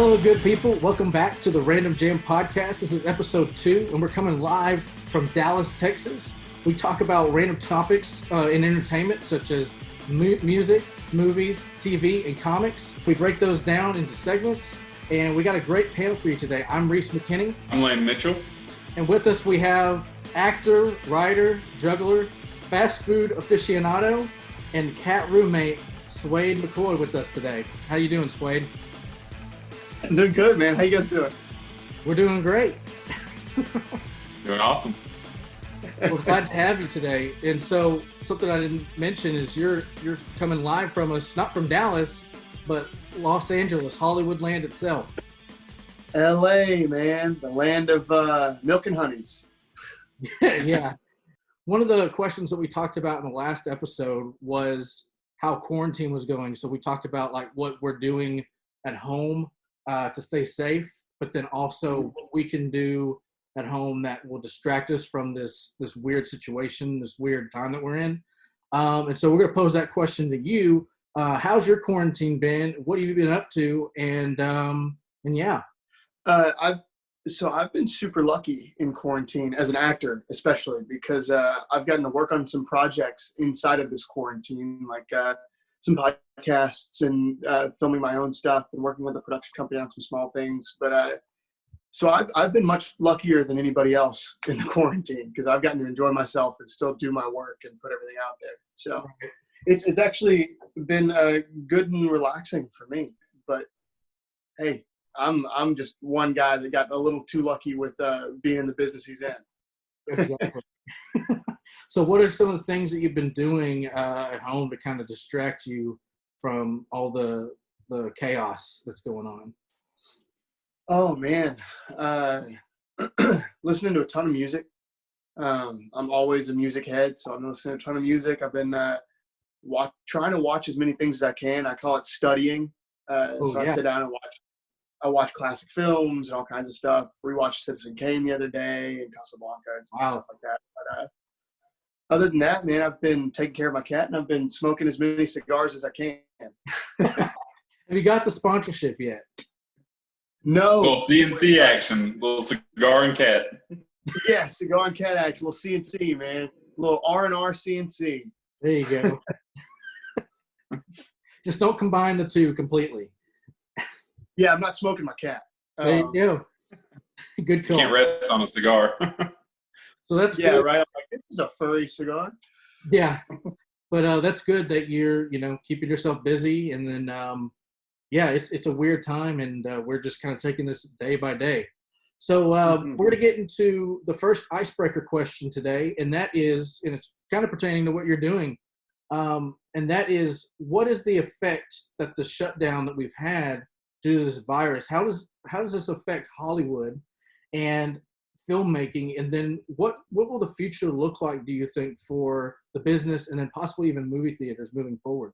Hello, good people. Welcome back to the Random Jam podcast. This is episode 2, and we're coming live from Dallas, Texas. We talk about random topics in entertainment, such as music, movies, TV, and comics. We break those down into segments, and we got a great panel for you today. I'm Reese McKinney. I'm Mitchell. And with us, we have actor, writer, juggler, fast food aficionado, and cat roommate, Swayde McCoy, with us today. How you doing, Swayde? I'm doing good, man. How you guys doing? We're doing great. Doing awesome. We're glad to have you today. And so something I didn't mention is you're coming live from us, not from Dallas, but Los Angeles, Hollywood land itself. LA, man, the land of milk and honeys. Yeah. One of the questions that we talked about in the last episode was how quarantine was going. So we talked about like what we're doing at home to stay safe, but then also what we can do at home that will distract us from this weird situation, this weird time that we're in. And so we're going to pose that question to you. How's your quarantine been? What have you been up to? And yeah. I've been super lucky in quarantine as an actor, especially because I've gotten to work on some projects inside of this quarantine, like some podcasts and filming my own stuff and working with a production company on some small things. But so I've been much luckier than anybody else in the quarantine because I've gotten to enjoy myself and still do my work and put everything out there. So it's actually been good and relaxing for me. But hey, I'm just one guy that got a little too lucky with being in the business he's in. Exactly. So what are some of the things that you've been doing at home to kind of distract you from all the chaos that's going on? Oh, man. Listening to a ton of music. I'm always a music head, so I'm listening to a ton of music. I've been trying to watch as many things as I can. I call it studying. I sit down and watch classic films and all kinds of stuff. Rewatched Citizen Kane the other day and Casablanca and some stuff like that. But other than that, man, I've been taking care of my cat and I've been smoking as many cigars as I can. Have you got the sponsorship yet? No. Little CNC action, little cigar and cat. Yeah, cigar and cat action, little CNC, man. A little R&R CNC. There you go. Just don't combine the two completely. Yeah, I'm not smoking my cat. There you go. Good call. You can't rest on a cigar. So that's good. Right. I'm like, this is a furry cigar. Yeah, but that's good that you're keeping yourself busy, and then it's a weird time, and we're just kind of taking this day by day. So we're gonna get into the first icebreaker question today, and it's kind of pertaining to what you're doing, and that is, what is the effect that the shutdown that we've had due to this virus? How does this affect Hollywood and filmmaking, and then what will the future look like, do you think, for the business and then possibly even movie theaters moving forward?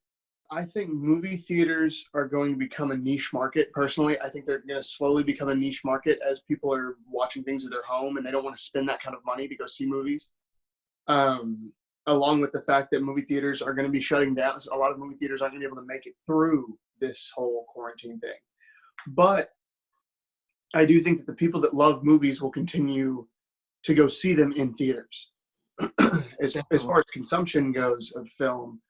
I think movie theaters are going to become a niche market. Personally, I think they're going to slowly become a niche market as people are watching things at their home and they don't want to spend that kind of money to go see movies. Along with the fact that movie theaters are going to be shutting down. So a lot of movie theaters aren't going to be able to make it through this whole quarantine thing. But I do think that the people that love movies will continue to go see them in theaters. As far as consumption goes of film,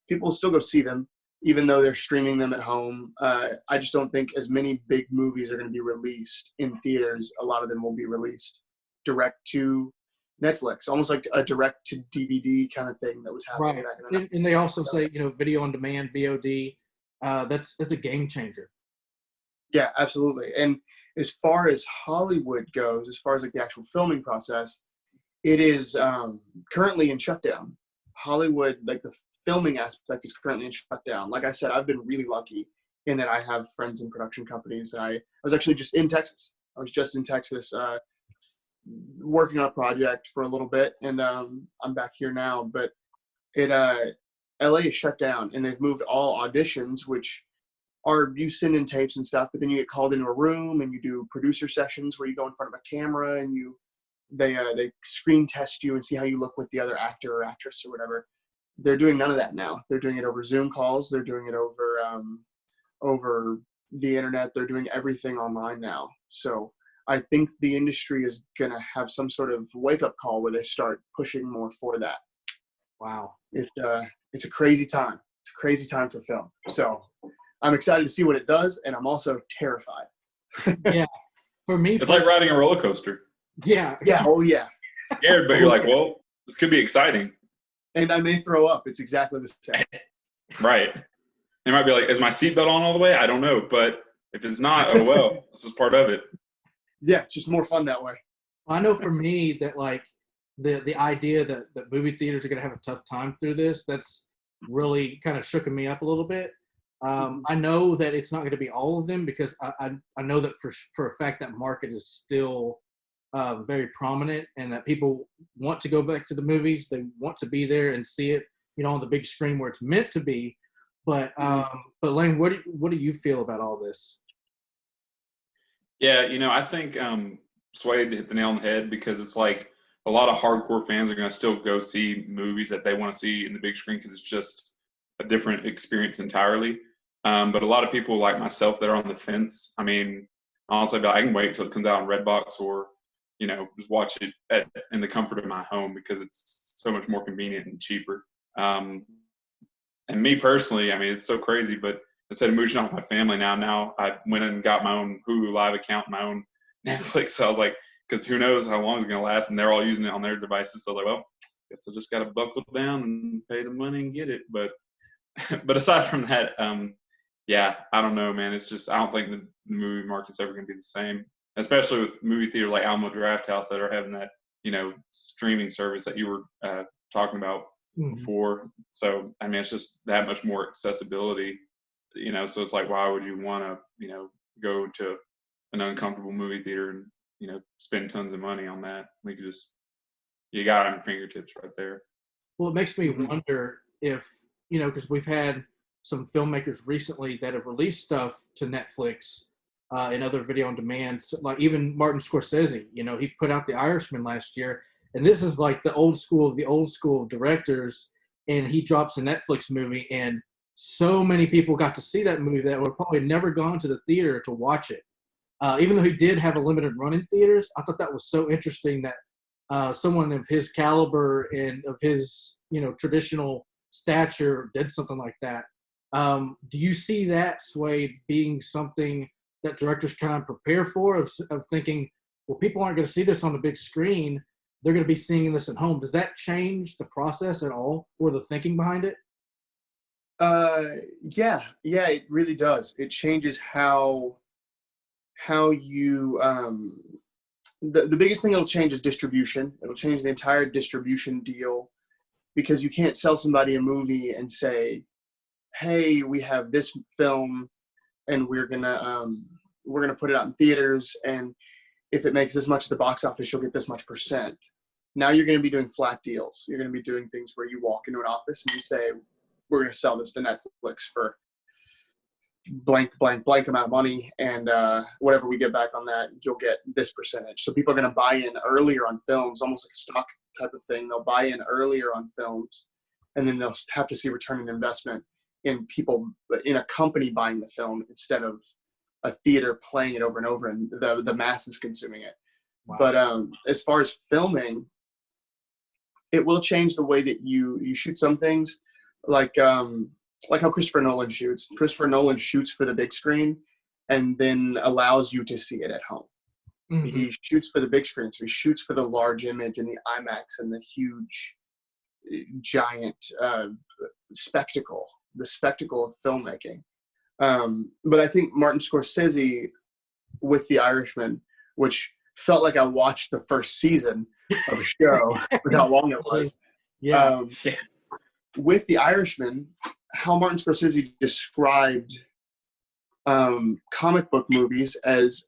people will still go see them, even though they're streaming them at home. I just don't think as many big movies are going to be released in theaters. A lot of them will be released direct to Netflix, almost like a direct to DVD kind of thing that was happening back in the 90s. And they also say, video on demand, VOD, that's a game changer. Yeah, absolutely. And as far as Hollywood goes, as far as like the actual filming process, it is currently in shutdown. Hollywood, like the filming aspect, is currently in shutdown. Like I said, I've been really lucky in that I have friends in production companies. And I was actually just in Texas. I was just in Texas working on a project for a little bit, and I'm back here now. But LA is shut down, and they've moved all auditions, which are you send in tapes and stuff, but then you get called into a room and you do producer sessions where you go in front of a camera and they screen test you and see how you look with the other actor or actress or whatever. They're doing none of that now. They're doing it over Zoom calls. They're doing it over the internet. They're doing everything online now. So I think the industry is going to have some sort of wake-up call where they start pushing more for that. Wow. It's a crazy time. It's a crazy time for film. So I'm excited to see what it does, and I'm also terrified. Yeah. For me, It's like riding a roller coaster. Yeah. Yeah. Oh, yeah. Scared, but you're like, well, this could be exciting. And I may throw up. It's exactly the same. Right. They might be like, is my seatbelt on all the way? I don't know. But if it's not, oh, well, this is part of it. Yeah, it's just more fun that way. I know for me that like the idea that movie theaters are going to have a tough time through this, that's really kind of shooken me up a little bit. I know that it's not going to be all of them, because I know that for a fact that market is still very prominent, and that people want to go back to the movies. They want to be there and see it, on the big screen where it's meant to be. But Lane, what do you feel about all this? Yeah, I think Swayde hit the nail on the head, because it's like a lot of hardcore fans are going to still go see movies that they want to see in the big screen, because it's just a different experience entirely. But a lot of people like myself that are on the fence, I mean, honestly, I can wait till it comes out on Redbox, or, just watch it in the comfort of my home, because it's so much more convenient and cheaper. And me personally, I mean, it's so crazy, but instead of moving out with my family now I went and got my own Hulu Live account, my own Netflix. So I was like, because who knows how long it's going to last, and they're all using it on their devices. So I was like, well, guess I just got to buckle down and pay the money and get it. But aside from that, yeah, I don't know, man. It's just, I don't think the movie market's ever going to be the same, especially with movie theaters like Alamo Drafthouse that are having that, streaming service that you were talking about before. So, I mean, it's just that much more accessibility, so it's like, why would you want to, go to an uncomfortable movie theater and, spend tons of money on that? We could just, you got it on your fingertips right there. Well, it makes me wonder if, because we've had some filmmakers recently that have released stuff to Netflix and other video on demand. So, like even Martin Scorsese, he put out The Irishman last year, and this is like the old school of directors, and he drops a Netflix movie, and so many people got to see that movie that would probably never gone to the theater to watch it. Even though he did have a limited run in theaters, I thought that was so interesting that someone of his caliber and of his, traditional stature did something like that. Do you see that, Swayde, being something that directors kind of prepare for, of thinking, well, people aren't going to see this on the big screen, they're going to be seeing this at home? Does that change the process at all, or the thinking behind it? Yeah, it really does. It changes how you, the biggest thing it'll change is distribution. It'll change the entire distribution deal, because you can't sell somebody a movie and say, hey, we have this film and we're gonna put it out in theaters, and if it makes this much at the box office, you'll get this much %. Now you're going to be doing flat deals. You're going to be doing things where you walk into an office and you say, we're going to sell this to Netflix for blank amount of money, and whatever we get back on that, you'll get this percentage. So people are going to buy in earlier on films, almost like a stock type of thing. They'll buy in earlier on films, and then they'll have to see return on investment in people, in a company buying the film instead of a theater playing it over and over and the masses consuming it. Wow. But as far as filming, it will change the way that you shoot some things, like how Christopher Nolan shoots. Christopher Nolan shoots for the big screen and then allows you to see it at home. Mm-hmm. He shoots for the big screen, so he shoots for the large image and the IMAX and the huge, giant spectacle, the spectacle of filmmaking. But I think Martin Scorsese with The Irishman, which felt like I watched the first season of a show with how long it was. Yeah. With The Irishman, how Martin Scorsese described comic book movies as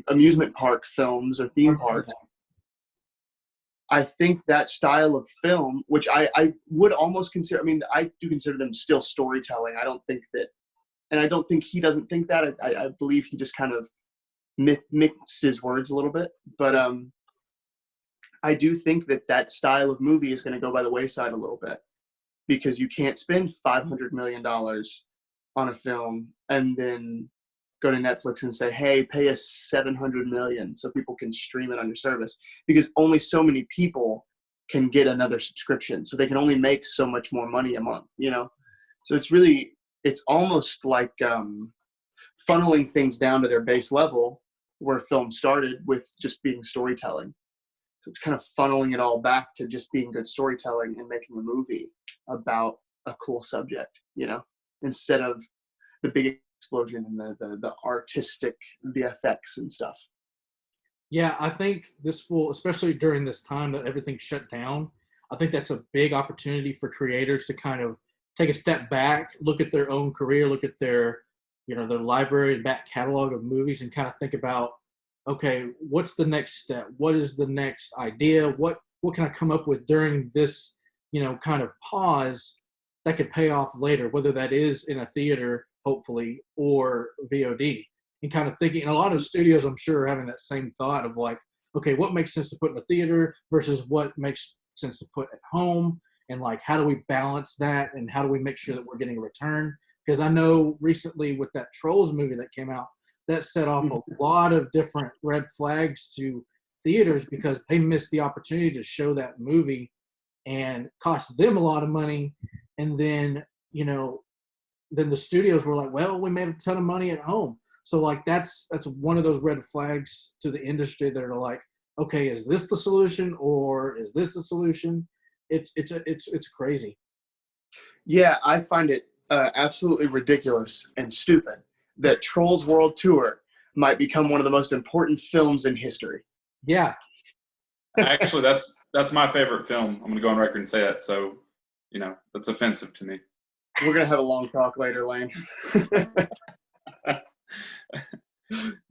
amusement park films or theme parks. I think that style of film, which I would almost consider, I mean, I do consider them still storytelling. I don't think that, and I don't think he doesn't think that. I believe he just kind of mixed his words a little bit. But I do think that style of movie is going to go by the wayside a little bit, because you can't spend $500 million on a film and then go to Netflix and say, hey, pay us 700 million so people can stream it on your service, because only so many people can get another subscription. So they can only make so much more money a month, you know? So it's almost like funneling things down to their base level where film started with just being storytelling. So it's kind of funneling it all back to just being good storytelling and making a movie about a cool subject, you know, instead of the big explosion and the artistic VFX and stuff. Yeah, I think this will, especially during this time that everything's shut down, I think that's a big opportunity for creators to kind of take a step back, look at their own career, look at their, you know, their library and back catalog of movies, and kind of think about, okay, what's the next step? What is the next idea? What can I come up with during this, you know, kind of pause that could pay off later, whether that is in a theater, hopefully, or VOD. And kind of thinking, and a lot of studios, I'm sure, are having that same thought of like, okay, what makes sense to put in a theater versus what makes sense to put at home? And like, how do we balance that? And how do we make sure that we're getting a return? Because I know recently with that Trolls movie that came out, that set off a lot of different red flags to theaters because they missed the opportunity to show that movie and cost them a lot of money. And then, you know, then the studios were like, well, we made a ton of money at home. So like that's one of those red flags to the industry that are like, okay, is this the solution or is this the solution? It's crazy. Yeah, I find it absolutely ridiculous and stupid that Trolls World Tour might become one of the most important films in history. Yeah. Actually, that's my favorite film. I'm going to go on record and say that. So, you know, that's offensive to me. We're going to have a long talk later, Lane.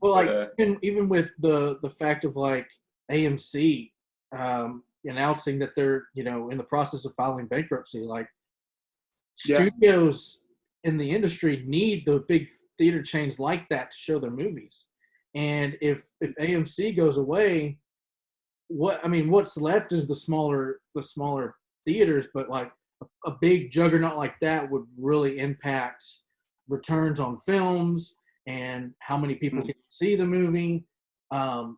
Well, like even with the fact of like AMC announcing that they're, you know, in the process of filing bankruptcy, like studios in the industry need the big theater chains like that to show their movies. And if AMC goes away, what's left is the smaller theaters, but like a big juggernaut like that would really impact returns on films and how many people can see the movie. And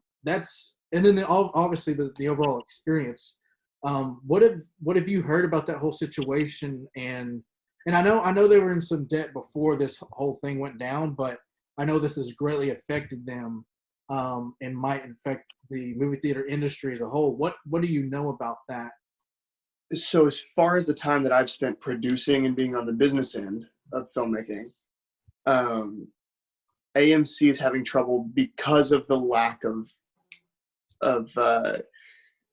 then obviously the overall experience. What have you heard about that whole situation? And I know they were in some debt before this whole thing went down, but I know this has greatly affected them and might affect the movie theater industry as a whole. What do you know about that? So as far as the time that I've spent producing and being on the business end of filmmaking, AMC is having trouble because of the lack of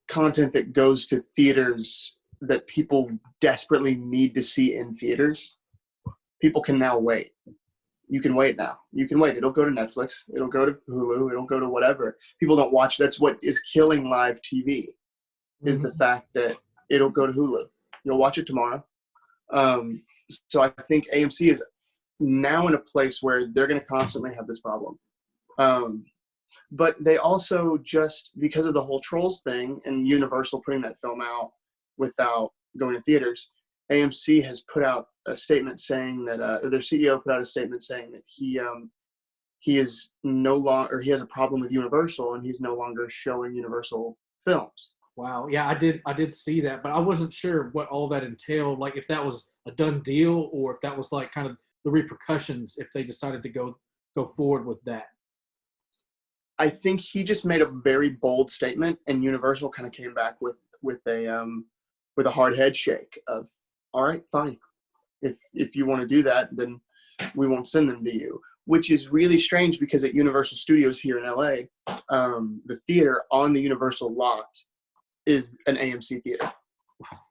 content that goes to theaters that people desperately need to see in theaters. People can now wait. You can wait now. You can wait. It'll go to Netflix. It'll go to Hulu. It'll go to whatever. People don't watch. That's what is killing live TV, is the fact that it'll go to Hulu. You'll watch it tomorrow. So I think AMC is now in a place where they're going to constantly have this problem. But they also, just because of the whole Trolls thing and Universal putting that film out without going to theaters, AMC has put out a statement saying that, or their CEO put out a statement saying that he is no longer, or he has a problem with Universal and he's no longer showing Universal films. Wow. Yeah, I did see that, but I wasn't sure what all that entailed. Like if that was a done deal or if that was like kind of the repercussions if they decided to go forward with that. I think he just made a very bold statement, and Universal kind of came back with a hard head shake of, all right, fine. If you want to do that, then we won't send them to you, which is really strange because at Universal Studios here in LA, the theater on the Universal lot is an AMC theater.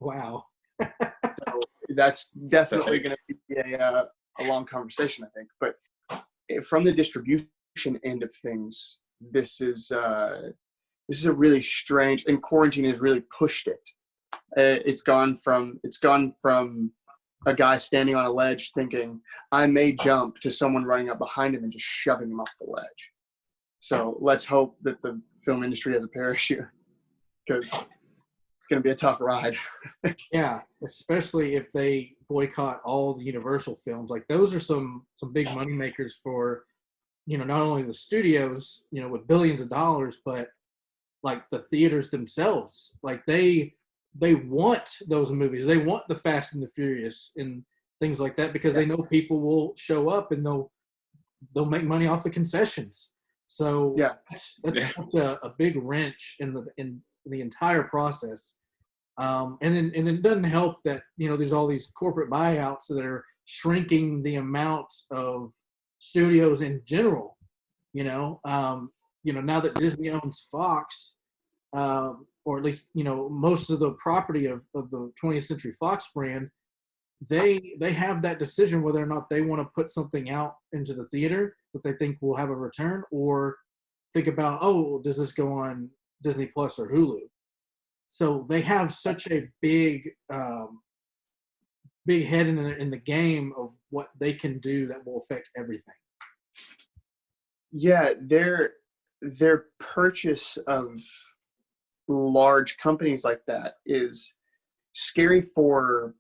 Wow. So that's definitely going to be a long conversation, I think. But from the distribution end of things, this is a really strange, and quarantine has really pushed it. It's gone from a guy standing on a ledge thinking, I may jump, to someone running up behind him and just shoving him off the ledge. So let's hope that the film industry has a parachute, because it's going to be a tough ride. Yeah, especially if they boycott all the Universal films. Like those are some big money makers for not only the studios, with billions of dollars, but like the theaters themselves. Like they want those movies. They want the Fast and the Furious and things like that because they know people will show up and they'll make money off the concessions. So that's such a big wrench in the entire process. And then it doesn't help that there's all these corporate buyouts that are shrinking the amount of studios in general. Now that Disney owns Fox, or at least most of the property of the 20th Century Fox brand, they have that decision whether or not they want to put something out into the theater that they think will have a return, or think about, oh, does this go on Disney Plus or Hulu? So they have such a big head in the game of what they can do that will affect everything. Yeah, their purchase of large companies like that is scary for,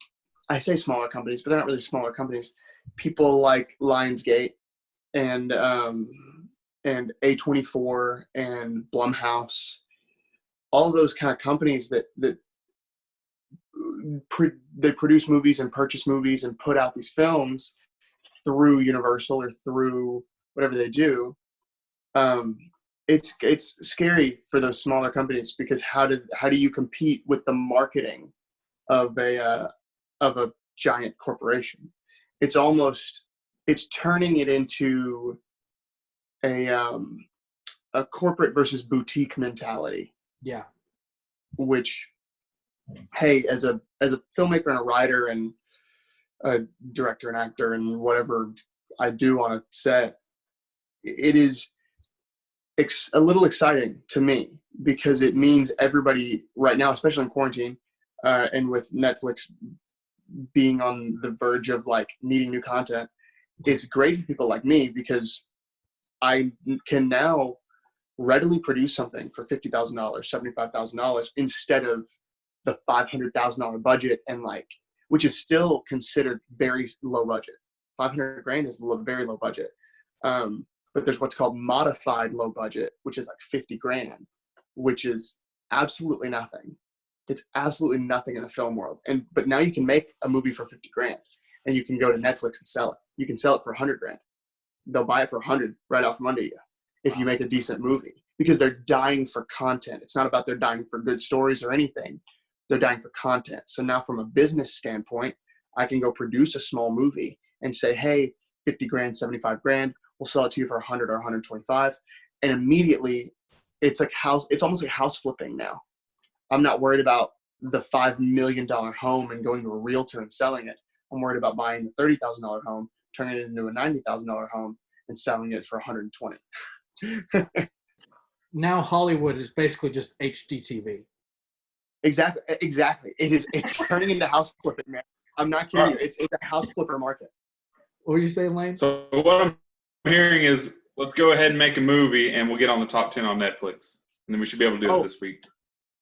I say smaller companies, but they're not really smaller companies. People like Lionsgate and A24 and Blumhouse, all those kind of companies that they produce movies and purchase movies and put out these films through Universal or through whatever they do. It's scary for those smaller companies because how do you compete with the marketing of a giant corporation? It's turning it into a corporate versus boutique mentality. Yeah. Which, hey, as a filmmaker and a writer and a director and actor and whatever I do on a set, it is a little exciting to me because it means everybody right now, especially in quarantine, and with Netflix being on the verge of like needing new content, it's great for people like me because I can now readily produce something for $50,000, $75,000 instead of the $500,000 budget, and which is still considered very low budget. $500,000 is very low budget. But there's what's called modified low budget, which is like $50,000, which is absolutely nothing. It's absolutely nothing in the film world. But now you can make a movie for $50,000 and you can go to Netflix and sell it. You can sell it for $100,000. They'll buy it for $100,000 right out from under you if you make a decent movie, because they're dying for content. It's not about they're dying for good stories or anything. They're dying for content. So now from a business standpoint, I can go produce a small movie and say, hey, $50,000, $75,000, we'll sell it to you for $100,000 or $125,000. And immediately it's almost like house flipping now. I'm not worried about the $5 million home and going to a realtor and selling it. I'm worried about buying the $30,000 home, turning it into a $90,000 home and selling it for $120,000. Now Hollywood is basically just HGTV. Exactly. It's turning into house flipping, man. I'm not kidding you. It's a house flipper market. What were you saying, Lane? So what I'm hearing is, let's go ahead and make a movie and we'll get on the top 10 on Netflix. And then we should be able to do it this week.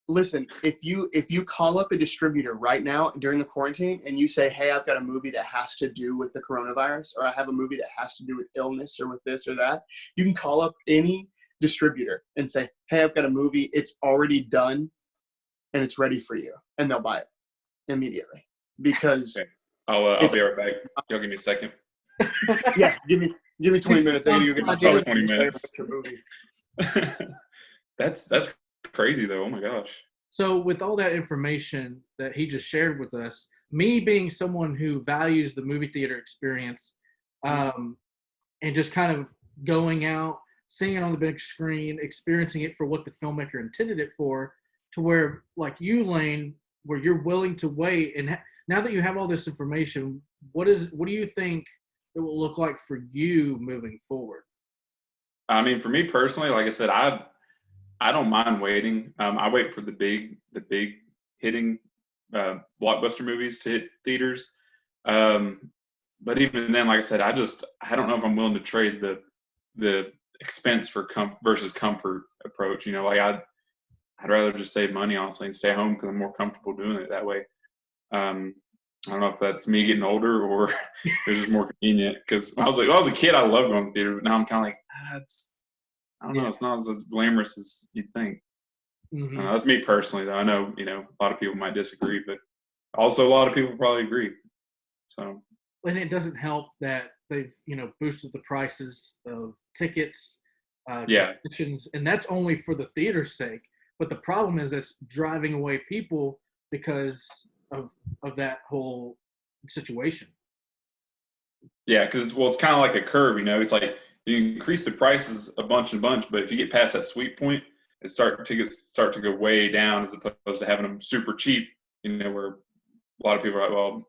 Listen, if you call up a distributor right now during the quarantine and you say, hey, I've got a movie that has to do with the coronavirus, or I have a movie that has to do with illness or with this or that, you can call up any distributor and say, hey, I've got a movie, it's already done and it's ready for you, and they'll buy it immediately. Because okay. I'll be right back. Y'all give me a second. Yeah, give me 20 minutes. I need to get 20 minutes. That's crazy though. Oh my gosh. So with all that information that he just shared with us, me being someone who values the movie theater experience, and just kind of going out, seeing it on the big screen, experiencing it for what the filmmaker intended it for, to where, like you, Lane, where you're willing to wait. And now that you have all this information, what do you think it will look like for you moving forward? I mean, for me personally, like I said, I don't mind waiting. I wait for the big hitting blockbuster movies to hit theaters. But even then, like I said, I don't know if I'm willing to trade the expense for versus comfort approach. I'd rather just save money, honestly, and stay home because I'm more comfortable doing it that way. I don't know if that's me getting older or it's just more convenient. Because when I was a kid, I loved going to the theater, but now I'm kind of like, I don't know, it's not as glamorous as you'd think. Mm-hmm. That's me personally, though. I know, a lot of people might disagree, but also a lot of people probably agree. So. And it doesn't help that they've, boosted the prices of tickets, concessions, and that's only for the theater's sake. But the problem is that's driving away people because of that whole situation. Yeah, because it's kind of like a curve, It's like you increase the prices a bunch, but if you get past that sweet point, it start to go way down as opposed to having them super cheap, where a lot of people are like,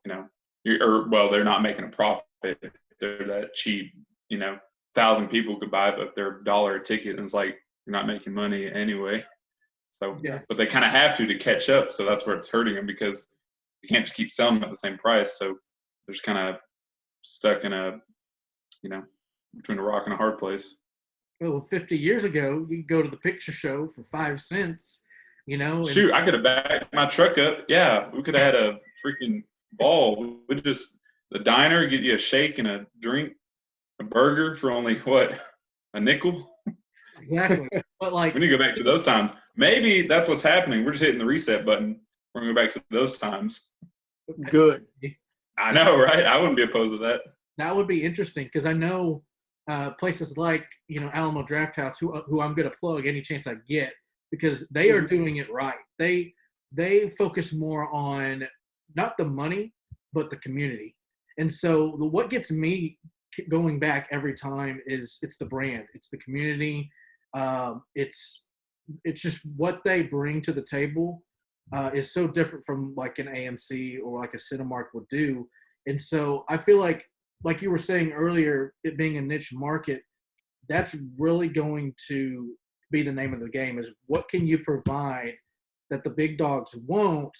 well, they're not making a profit. They're that cheap, 1,000 people could buy, but they're $1 a ticket, and it's like you're not making money anyway. So, but they kind of have to catch up. So that's where it's hurting them because you can't just keep selling them at the same price. So they're just kind of stuck in a, between a rock and a hard place. Well, 50 years ago, you could go to the picture show for 5 cents, Shoot, I could have backed my truck up. Yeah, we could have had a freaking ball. We'd just, the diner, get you a shake and a drink, a burger for only, what, a nickel? Exactly. But we need to go back to those times. Maybe that's what's happening. We're just hitting the reset button. We're going to go back to those times. Good. I know, right? I wouldn't be opposed to that. That would be interesting because I know places like, Alamo Drafthouse, who I'm going to plug any chance I get, because they are doing it right. They focus more on not the money, but the community. And so what gets me going back every time is it's the brand, it's the community, it's just what they bring to the table is so different from like an AMC or like a Cinemark would do. And so I feel like you were saying earlier, it being a niche market, that's really going to be the name of the game, is what can you provide that the big dogs won't,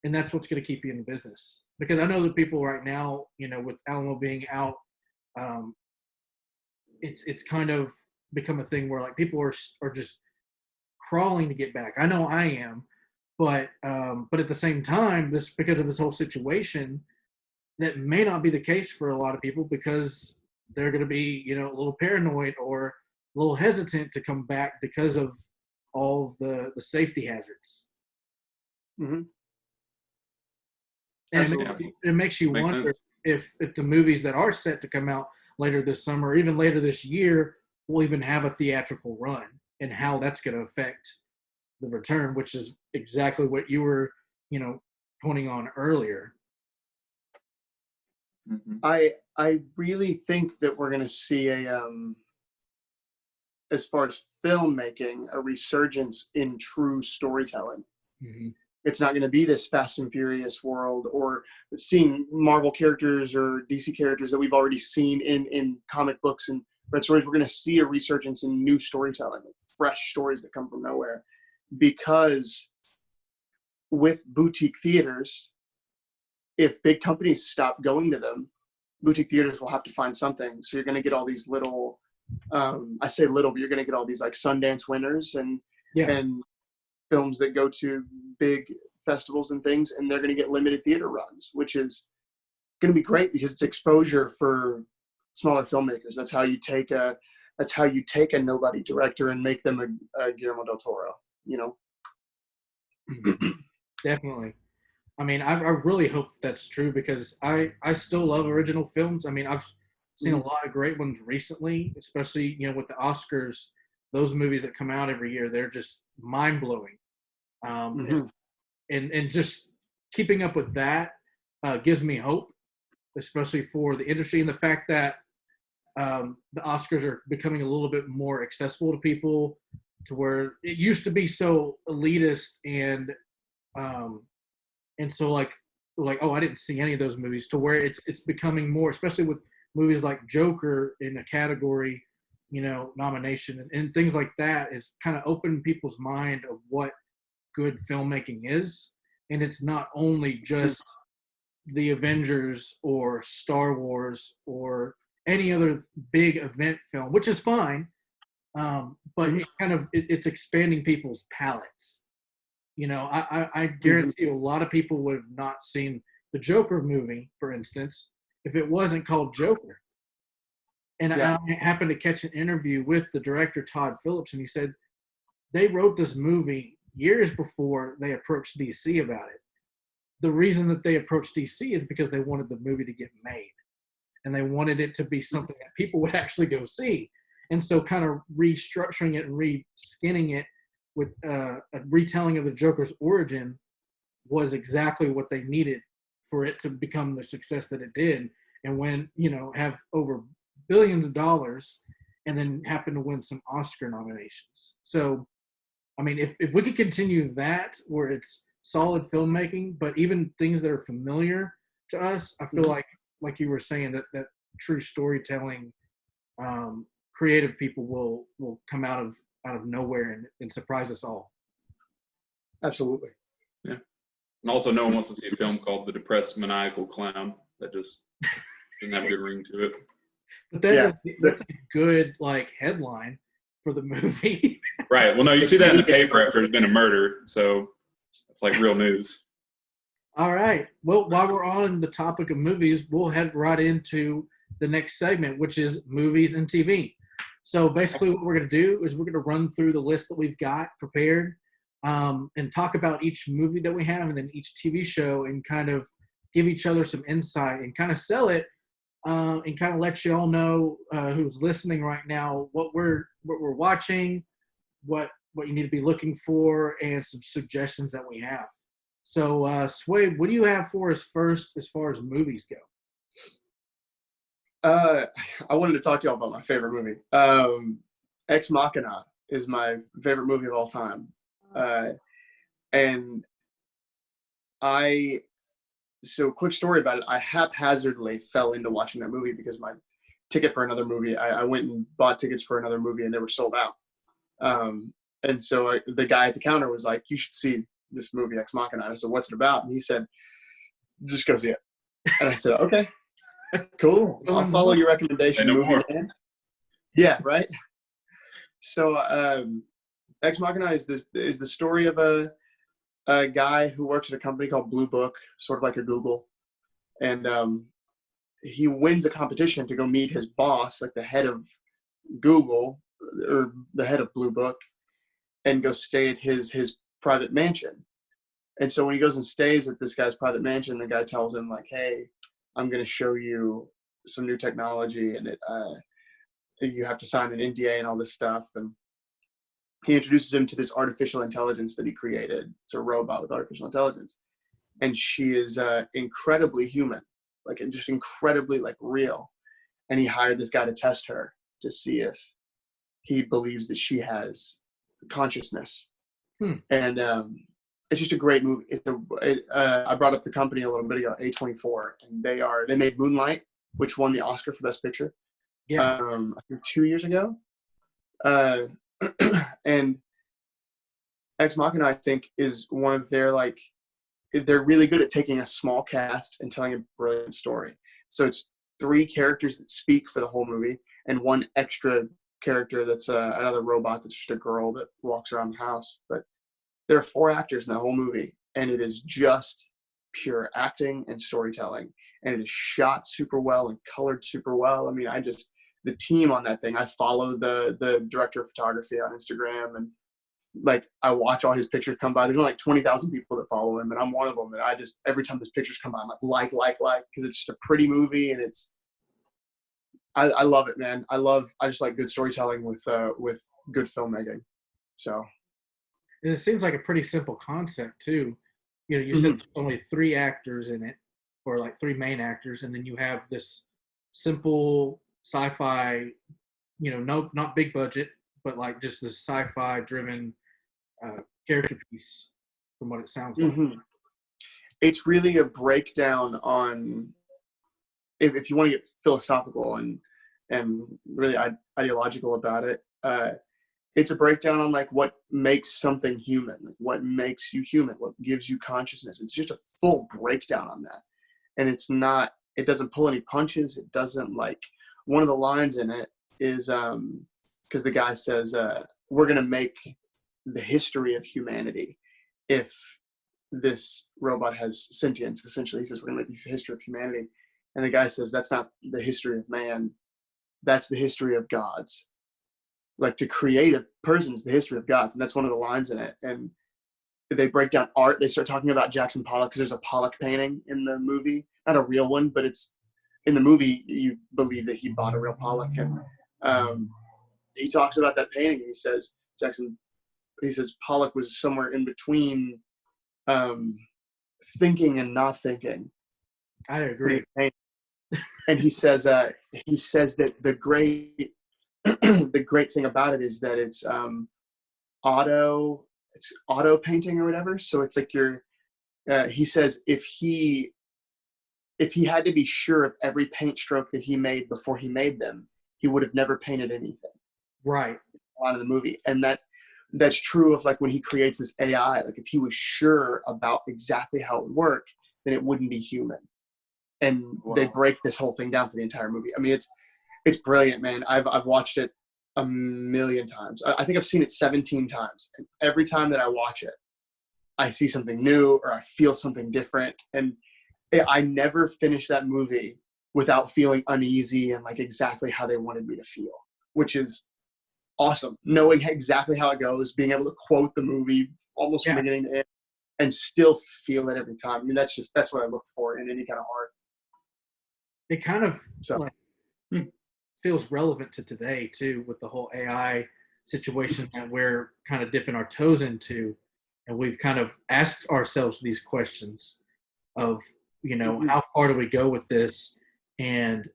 and that's what's going to keep you in business. Because I know that people right now, with Alamo being out, it's kind of become a thing where like people are just crawling to get back. I know I am, but at the same time, because of this whole situation, that may not be the case for a lot of people because they're going to be, a little paranoid or a little hesitant to come back because of all of the safety hazards. Mm-hmm. And it makes you wonder if the movies that are set to come out later this summer, or even later this year, will even have a theatrical run, and how that's going to affect the return, which is exactly what you were, pointing on earlier. Mm-hmm. I really think that we're going to see as far as filmmaking, a resurgence in true storytelling. Mm-hmm. It's not going to be this Fast and Furious world or seeing Marvel characters or DC characters that we've already seen in comic books and read stories. We're going to see a resurgence in new storytelling, fresh stories that come from nowhere. Because with boutique theaters, if big companies stop going to them, boutique theaters will have to find something. So you're going to get all these little, I say little, but you're going to get all these like Sundance winners and films that go to big festivals and things, and they're going to get limited theater runs, which is going to be great because it's exposure for smaller filmmakers. That's how you take a nobody director and make them a Guillermo del Toro, Definitely. I mean, I really hope that's true because I still love original films. I mean, I've seen a lot of great ones recently, especially, with the Oscars. Those movies that come out every year, they're just mind-blowing. And just keeping up with that gives me hope, especially for the industry, and the fact that the Oscars are becoming a little bit more accessible to people, to where it used to be so elitist and so like, oh, I didn't see any of those movies, to where it's becoming more, especially with movies like Joker in a category, nomination and things like that, is kind of opening people's mind of what good filmmaking is. And it's not only just the Avengers or Star Wars or any other big event film, which is fine, but it's expanding people's palettes. I guarantee a lot of people would have not seen the Joker movie, for instance, if it wasn't called Joker. And I happened to catch an interview with the director, Todd Phillips, and he said they wrote this movie years before they approached DC about it. The reason that they approached DC is because they wanted the movie to get made. And they wanted it to be something that people would actually go see. And so kind of restructuring it and re-skinning it with a retelling of the Joker's origin was exactly what they needed for it to become the success that it did. And when, have over billions of dollars and then happen to win some Oscar nominations. So, I mean, if we could continue that where it's solid filmmaking, but even things that are familiar to us, I feel like you were saying, that true storytelling, creative people will come out of nowhere and surprise us all. Absolutely. Yeah. And also, no one wants to see a film called The Depressed Maniacal Clown. That just didn't have a good ring to it. But that's a good headline for the movie. Right. Well, no, you see that in the paper after there's been a murder, so it's like real news. All right. Well, while we're on the topic of movies, we'll head right into the next segment, which is movies and TV. So basically what we're going to do is we're going to run through the list that we've got prepared and talk about each movie that we have and then each TV show and kind of give each other some insight and kind of sell it and kind of let you all know who's listening right now what we're watching, what you need to be looking for, and some suggestions that we have. So, Swayde, what do you have for us first as far as movies go? I wanted to talk to y'all about my favorite movie. Ex Machina is my favorite movie of all time. So quick story about it. I haphazardly fell into watching that movie because my ticket for another movie, I went and bought tickets for another movie and they were sold out. And so the guy at the counter was like, "You should see this movie, Ex Machina." I said, "What's it about?" And he said, "Just go see it." And I said, "Okay, cool. I'll follow your recommendation." Movie man. Yeah, right. So Ex Machina is the story of a guy who works at a company called Blue Book, sort of like a Google. And he wins a competition to go meet his boss, like the head of Google or the head of Blue Book, and go stay at his private mansion. And so when he goes and stays at this guy's private mansion, the guy tells him like, "Hey, I'm going to show you some new technology, and you have to sign an NDA and all this stuff." And he introduces him to this artificial intelligence that he created. It's a robot with artificial intelligence. And she is incredibly human, and just incredibly real. And he hired this guy to test her to see if he believes that she has consciousness. And it's just a great movie. I brought up the company a little bit ago, A24, and they made Moonlight, which won the Oscar for Best Picture. Yeah. I think 2 years ago. And Ex Machina, I think, is one of their they're really good at taking a small cast and telling a brilliant story. So it's 3 characters that speak for the whole movie and 1 extra character that's another robot that's just a girl that walks around the house. But there are 4 actors in the whole movie, and it is just pure acting and storytelling. And it is shot super well and colored super well. I mean, the team on that thing, I follow the director of photography on Instagram, and I watch all his pictures come by. There's only 20,000 people that follow him, and I'm one of them. And I just, every time his pictures come by, I'm like, because it's just a pretty movie, and I love it, man. I just like good storytelling with good filmmaking. So. And it seems like a pretty simple concept too. You said there's only 3 actors in it, or 3 main actors, and then you have this simple sci-fi, not big budget, but just this sci-fi driven character piece from what it sounds like. It's really a breakdown on, if you want to get philosophical and really ideological about it, it's a breakdown on what makes something human, what makes you human, what gives you consciousness. It's just a full breakdown on that. And it doesn't pull any punches. It doesn't one of the lines in it is, because the guy says, we're going to make the history of humanity if this robot has sentience. Essentially, he says, we're going to make the history of humanity. And the guy says, that's not the history of man. That's the history of gods. Like, to create a person is the history of gods. And that's one of the lines in it. And they break down art. They start talking about Jackson Pollock because there's a Pollock painting in the movie. Not a real one, but it's in the movie, you believe that he bought a real Pollock. And he talks about that painting. And he says, Pollock was somewhere in between thinking and not thinking. I agree. And he says that the great the great thing about it is that it's auto painting or whatever. So it's like he says if he had to be sure of every paint stroke that he made before he made them, he would have never painted anything. Right. On the movie. And that's true of like when he creates this AI. Like if he was sure about exactly how it would work, then it wouldn't be human. And they break this whole thing down for the entire movie. I mean, it's brilliant, man. I've watched it a million times. I think I've seen it 17 times. And every time that I watch it, I see something new or I feel something different. And I never finish that movie without feeling uneasy and like exactly how they wanted me to feel, which is awesome. Knowing exactly how it goes, being able to quote the movie almost from beginning to end and still feel it every time. I mean, that's what I look for in any kind of art. It kind of feels relevant to today too, with the whole AI situation that we're kind of dipping our toes into. And we've kind of asked ourselves these questions of, how far do we go with this? And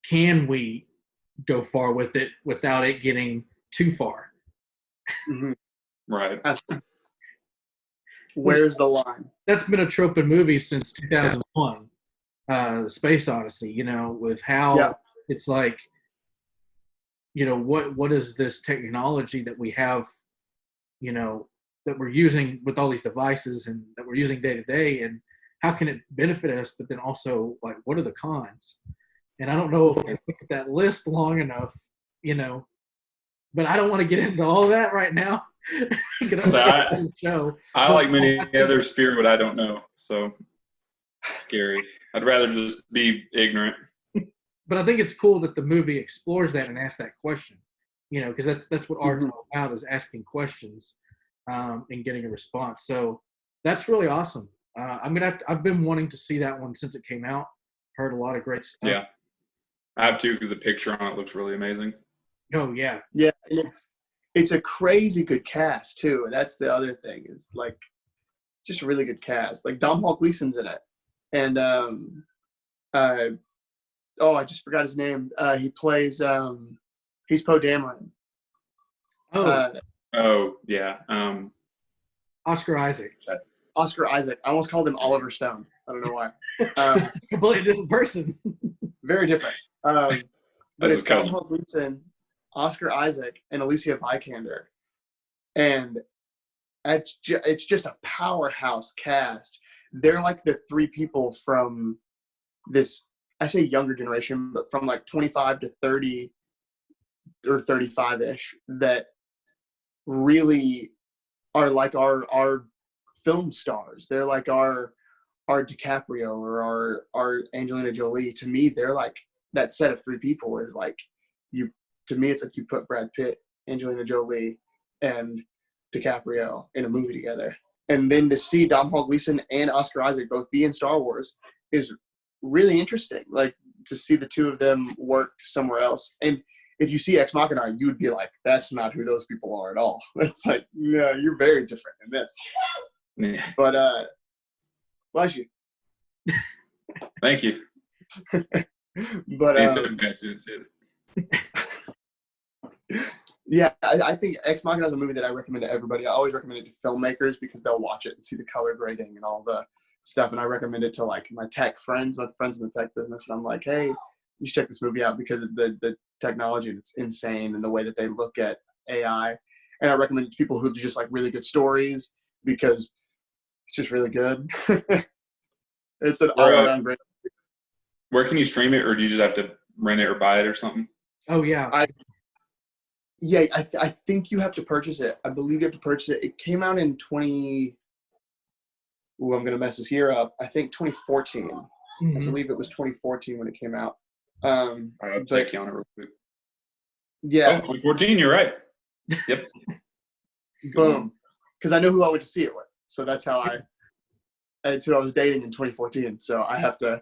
can we go far with it without it getting too far? Mm-hmm. Right. Where's the line? That's been a trope in movies since 2001, Space Odyssey, with how it's like, what is this technology that we have, that we're using with all these devices and that we're using day to day, and how can it benefit us? But then also, like, what are the cons? And I don't know if I look at that list long enough, but I don't want to get into all that right now. So I like many others, fear what I don't know. So scary. I'd rather just be ignorant. But I think it's cool that the movie explores that and asks that question, because that's what art's all about, is asking questions and getting a response. So that's really awesome. I've been wanting to see that one since it came out. Heard a lot of great stuff. Yeah, I have too, because the picture on it looks really amazing. Oh yeah, yeah. It's a crazy good cast too, and that's the other thing. It's like just a really good cast. Like Domhnall Gleeson's in it, and I just forgot his name. He plays he's Poe Dameron. Oh yeah. Oscar Isaac. Oscar Isaac. I almost called him Oliver Stone. I don't know why. Completely different person. Very different. But it's Domhnall Gleeson, Oscar Isaac, and Alicia Vikander. And it's just a powerhouse cast. They're like the three people from this, I say younger generation, but from like 25 to 30 or 35-ish that really are like our film stars. They're like our DiCaprio or our Angelina Jolie. To me, they're like, that set of three people is like, to me, it's like you put Brad Pitt, Angelina Jolie, and DiCaprio in a movie together. And then to see Domhnall Gleeson and Oscar Isaac both be in Star Wars is really interesting. Like, to see the two of them work somewhere else. And if you see Ex Machina, you would be like, that's not who those people are at all. It's like, yeah, you're very different in this. Yeah. But, bless you. Thank you. But, yeah, I think Ex Machina is a movie that I recommend to everybody. I always recommend it to filmmakers because they'll watch it and see the color grading and all the stuff. And I recommend it to like my friends in the tech business. And I'm like, hey, you should check this movie out because of the technology. It's insane, and the way that they look at AI. And I recommend it to people who do just like really good stories because it's just really good. It's an all-around great. Where can you stream it, or do you just have to rent it or buy it or something? Oh yeah. I think you have to purchase it. I believe you have to purchase it. It came out in I'm going to mess this year up. I think 2014. I believe it was 2014 when it came out. I'll check you on it real quick. Yeah. Oh, 2014, you're right. Yep. Boom. Because I know who I went to see it with. So that's who I was dating in 2014. So I have to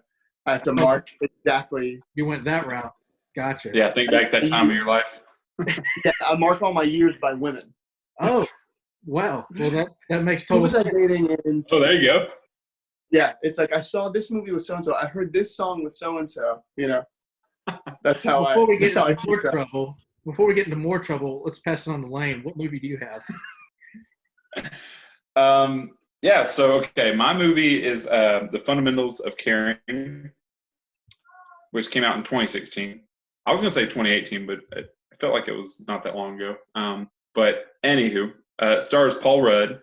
mark exactly. You went that route. Gotcha. Yeah, think back that time of your life. Yeah, I mark all my years by women. Oh, wow. Well, that makes Who total was I sense. dating in? Oh, there you go. Yeah, it's like I saw this movie with so and so. I heard this song with so and so. You know, that's how Before we get that's how I into keep more track. trouble, let's pass it on to Lane. What movie do you have? Yeah, so, okay, my movie is The Fundamentals of Caring, which came out in 2016. I was going to say 2018, but I felt like it was not that long ago. But anywho, it stars Paul Rudd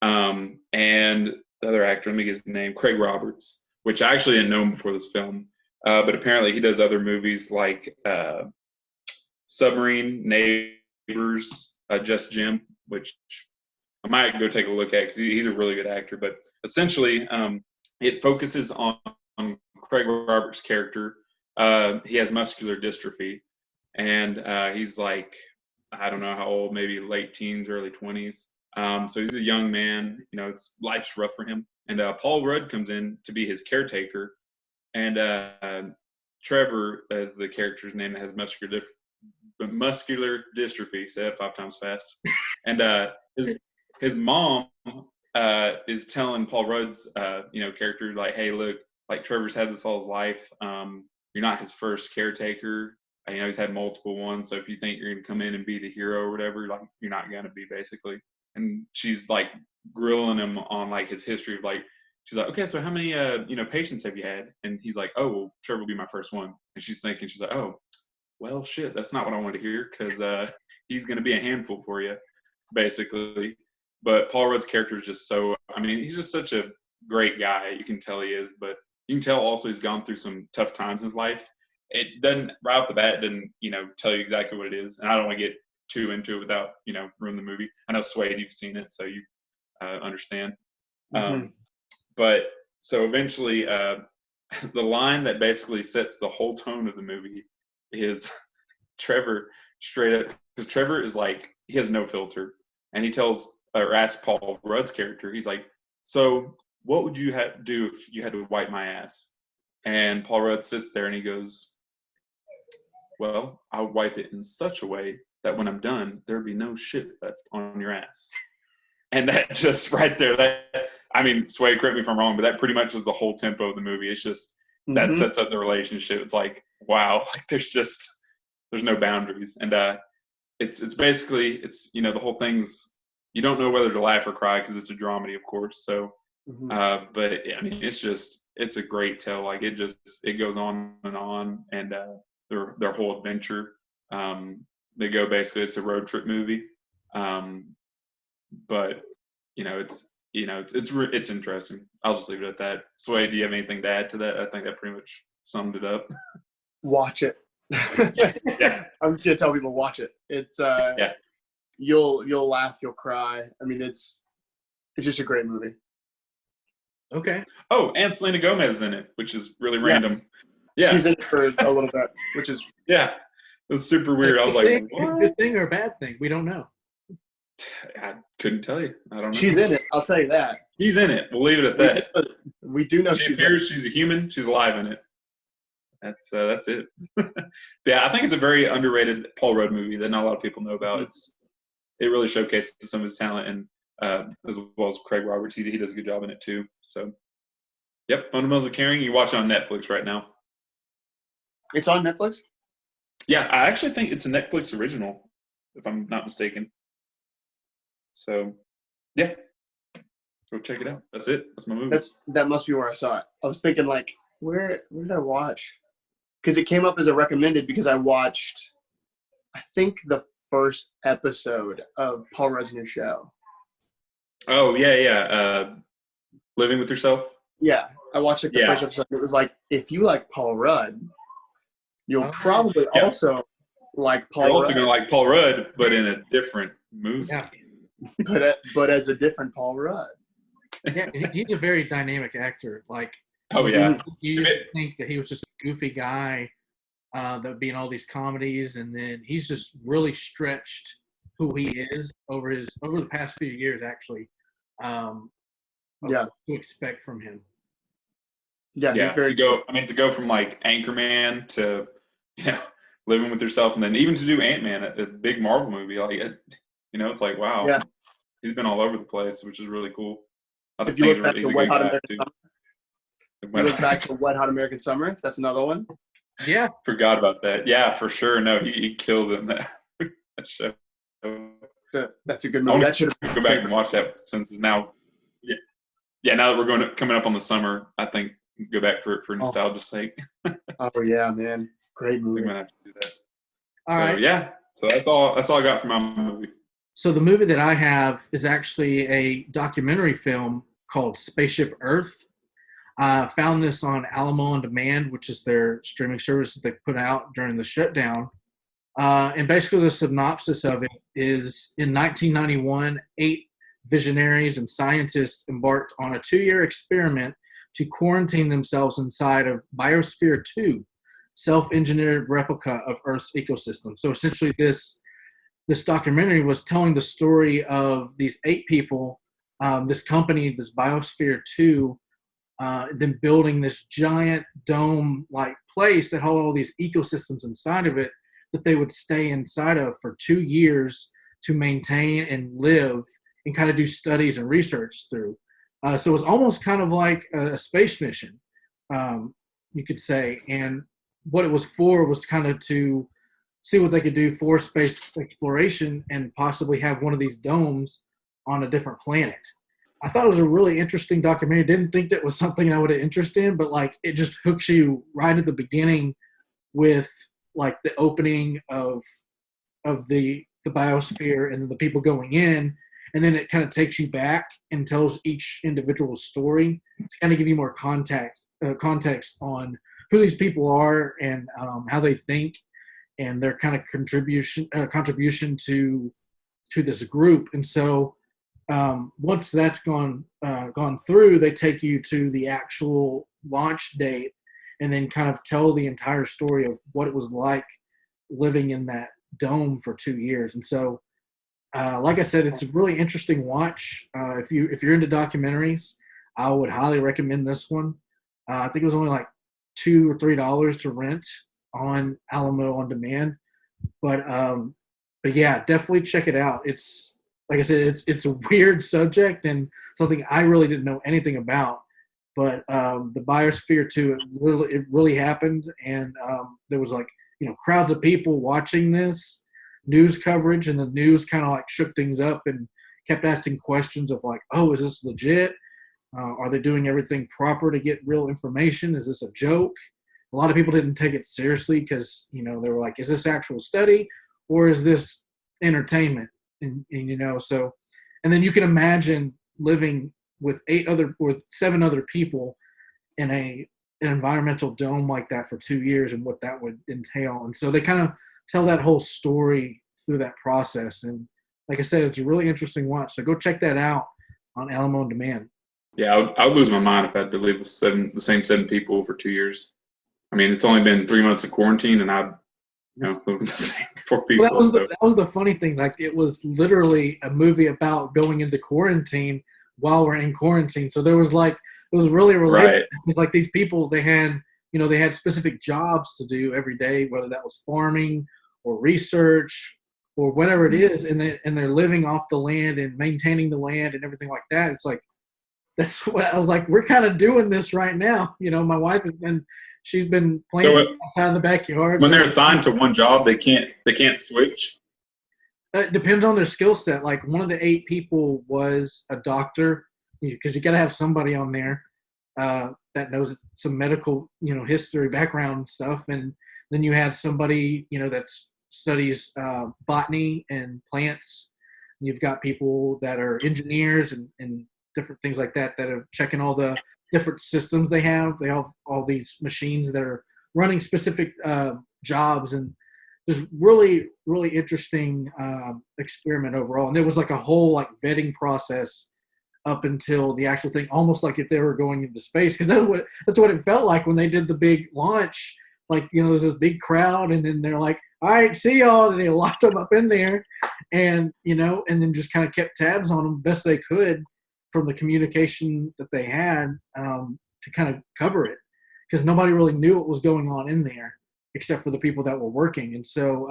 and the other actor, let me get his name, Craig Roberts, which I actually didn't know him before this film. But apparently he does other movies like Submarine, Neighbors, Just Jim, which I might go take a look at because he's a really good actor. But essentially, it focuses on Craig Roberts' character. He has muscular dystrophy, and he's like, I don't know how old, maybe late teens, early 20s. So he's a young man. You know, life's rough for him. And Paul Rudd comes in to be his caretaker. And Trevor, as the character's name, that has muscular dystrophy. Say that 5 times fast. And his mom is telling Paul Rudd's character, like, hey, look, like, Trevor's had this all his life. You're not his first caretaker. He's had multiple ones. So if you think you're going to come in and be the hero or whatever, like, you're not going to be, basically. And she's like grilling him on like his history of, like, she's like, okay, so how many patients have you had? And he's like, oh, well, Trevor will be my first one. And she's like, oh, well, shit, that's not what I wanted to hear, because he's going to be a handful for you, basically. But Paul Rudd's character is just he's just such a great guy. You can tell he is, but you can tell also he's gone through some tough times in his life. It doesn't, right off the bat, tell you exactly what it is. And I don't want to get too into it without, ruin the movie. I know, Swayde, you've seen it, so you understand. Mm-hmm. But so eventually, the line that basically sets the whole tone of the movie is Trevor straight up, because Trevor is like, he has no filter, and he asks Paul Rudd's character, he's like, so what would you do if you had to wipe my ass? And Paul Rudd sits there and he goes, well, I would wipe it in such a way that when I'm done, there'd be no shit left on your ass. And that just right there, Sway, correct me if I'm wrong, but that pretty much is the whole tempo of the movie. It's just, that sets up the relationship. It's like, wow, like there's no boundaries. And it's basically, the whole thing's, you don't know whether to laugh or cry because it's a dramedy, of course. So, but it's a great tale. Like, it goes on, and their whole adventure. They go, basically, it's a road trip movie. But it's interesting. I'll just leave it at that. Sway, do you have anything to add to that? I think that pretty much summed it up. Watch it. Yeah. I'm just gonna tell people, watch it. It's you'll laugh, you'll cry. I mean, it's just a great movie. Okay. Oh, and Selena Gomez is in it, which is really random. Yeah. She's in it for a little bit, which is it was super weird. I was like, what? Good thing or bad thing? We don't know. I couldn't tell you. I don't know. She's in it. I'll tell you that. She's in it. We'll leave it at that. We do know she's here. She's a human. She's alive in it. That's it. Yeah, I think it's a very underrated Paul Rudd movie that not a lot of people know about. It really showcases some of his talent, and as well as Craig Roberts. He does a good job in it too. So, yep, Fundamentals of Caring. You watch it on Netflix right now. It's on Netflix? Yeah, I actually think it's a Netflix original, if I'm not mistaken. So, yeah, go check it out. That's it. That's my movie. That must be where I saw it. I was thinking, like, where did I watch? Because it came up as a recommended because I watched, I think, the first episode of Paul Rudd's new show. Oh, yeah. Living with Yourself? Yeah, I watched the first episode. It was like, if you like Paul Rudd, you'll probably also like Paul Rudd. You're also going to like Paul Rudd, but in a different movie. Yeah. But as a different Paul Rudd. Yeah, he's a very dynamic actor. Like, Oh yeah. you used to think that he was just a goofy guy that would be in all these comedies, and then he's just really stretched who he is over the past few years, actually. Um, of Yeah. what to expect from him. Yeah, Yeah, he's very to go from like Anchorman to Living with Yourself, and then even to do Ant-Man, a big Marvel movie, like it's like wow, yeah. he's been all over the place, which is really cool. I If think you look back he's to a Wet good Hot guy American too. Summer, you look back to Wet Hot American Summer, that's another one. Yeah, Forgot about that. Yeah, for sure. No, he kills it in that show. That's a good I movie. want That should to have go back and watch that since it's now. Yeah, now that we're coming up on the summer, I think go back for nostalgia's sake. Oh yeah, man, great We movie. might have to do that. all right. Yeah, so that's all I got for my movie. So the movie that I have is actually a documentary film called Spaceship Earth. I found this on Alamo On Demand, which is their streaming service that they put out during the shutdown. And basically, the synopsis of it is in 1991, 8 visionaries and scientists embarked on a 2-year experiment to quarantine themselves inside of Biosphere 2, self-engineered replica of Earth's ecosystem. So essentially, this documentary was telling the story of these 8 people, this company, this Biosphere 2, then building this giant dome-like place that had all these ecosystems inside of it that they would stay inside of for 2 years to maintain and live and kind of do studies and research through. So it was almost kind of like a space mission, you could say. And what it was for was kind of to see what they could do for space exploration and possibly have one of these domes on a different planet. I thought it was a really interesting documentary. Didn't think that was something I would have interest in, but like it just hooks you right at the beginning with like the opening of the biosphere and the people going in, and then it kind of takes you back and tells each individual story to kind of give you more context on who these people are and how they think and their kind of contribution to this group. And so once that's gone through, they take you to the actual launch date and then kind of tell the entire story of what it was like living in that dome for 2 years. And so, like I said, it's a really interesting watch. If you're into documentaries, I would highly recommend this one. I think it was only like $2 or $3 to rent on Alamo On Demand, but yeah, definitely check it out. It's like I said, it's a weird subject and something I really didn't know anything about. But the Biosphere 2, it really happened, and there was like crowds of people watching this news coverage, and the news kind of like shook things up and kept asking questions of like, oh, is this legit? Are they doing everything proper to get real information? Is this a joke? A lot of people didn't take it seriously because they were like, is this actual study or is this entertainment? And so, and then you can imagine living with 7 other people in an environmental dome like that for 2 years and what that would entail. And so they kind of tell that whole story through that process. And like I said, it's a really interesting watch. So go check that out on Alamo On Demand. Yeah, I would lose my mind if I had to live with the same 7 people for 2 years. I mean, it's only been 3 months of quarantine, and I live with the same 4 people. Well, that was the funny thing. Like, it was literally a movie about going into quarantine while we're in quarantine. So there was like, it was really relatable. Right. Because like these people, they had specific jobs to do every day, whether that was farming or research or whatever it is, and they're living off the land and maintaining the land and everything like that. It's like, that's what I was like, we're kind of doing this right now. My wife she's been playing outside in the backyard. When they're assigned to one job, they can't switch. It depends on their skill set. Like, one of the 8 people was a doctor, because you got to have somebody on there that knows some medical, history, background stuff. And then you had somebody, that studies botany and plants. You've got people that are engineers and different things like that are checking all the different systems they have. They have all these machines that are running specific jobs, and just really, really interesting experiment overall. And there was like a whole like vetting process up until the actual thing, almost like if they were going into space, because that's what it felt like when they did the big launch. Like, you know, there's this big crowd, and then they're like, all right, see y'all, and they locked them up in there, and, you know, and then just kind of kept tabs on them best they could from the communication that they had, to kind of cover it, because nobody really knew what was going on in there except for the people that were working. And so,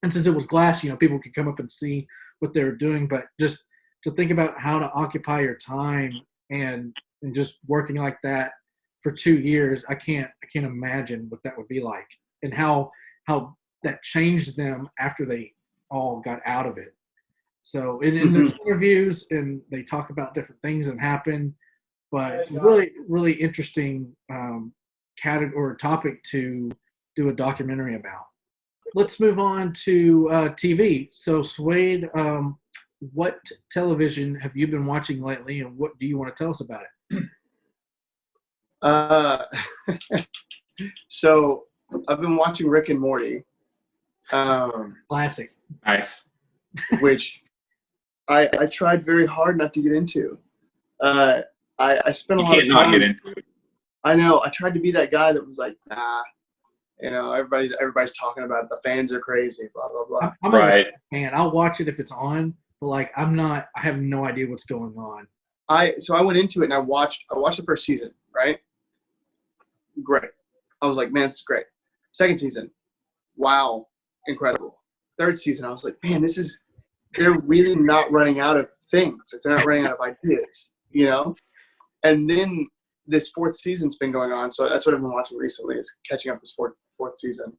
and since it was glass, you know, people could come up and see what they were doing, but just to think about how to occupy your time and just working like that for 2 years, I can't imagine what that would be like, and how that changed them after they all got out of it. So in there's interviews, and they talk about different things that happen, but it's a really, really interesting category or topic to do a documentary about. Let's move on to TV. So Swayde, what television have you been watching lately, and what do you want to tell us about it? So I've been watching Rick and Morty. Classic. Nice. Which I tried very hard not to get into. I spent a lot of time. Not get into it. I know. I tried to be that guy that was like, nah, you know, everybody's talking about it. The fans are crazy, blah blah blah. I'm right. And I'll watch it if it's on, but like I have no idea what's going on. So I went into it and I watched the first season, right? Great. I was like, man, this is great. Second season, wow, incredible. Third season, I was like, man, they're really not running out of things. They're not running out of ideas, you know? And then this fourth season's been going on, so that's what I've been watching recently, is catching up this fourth season.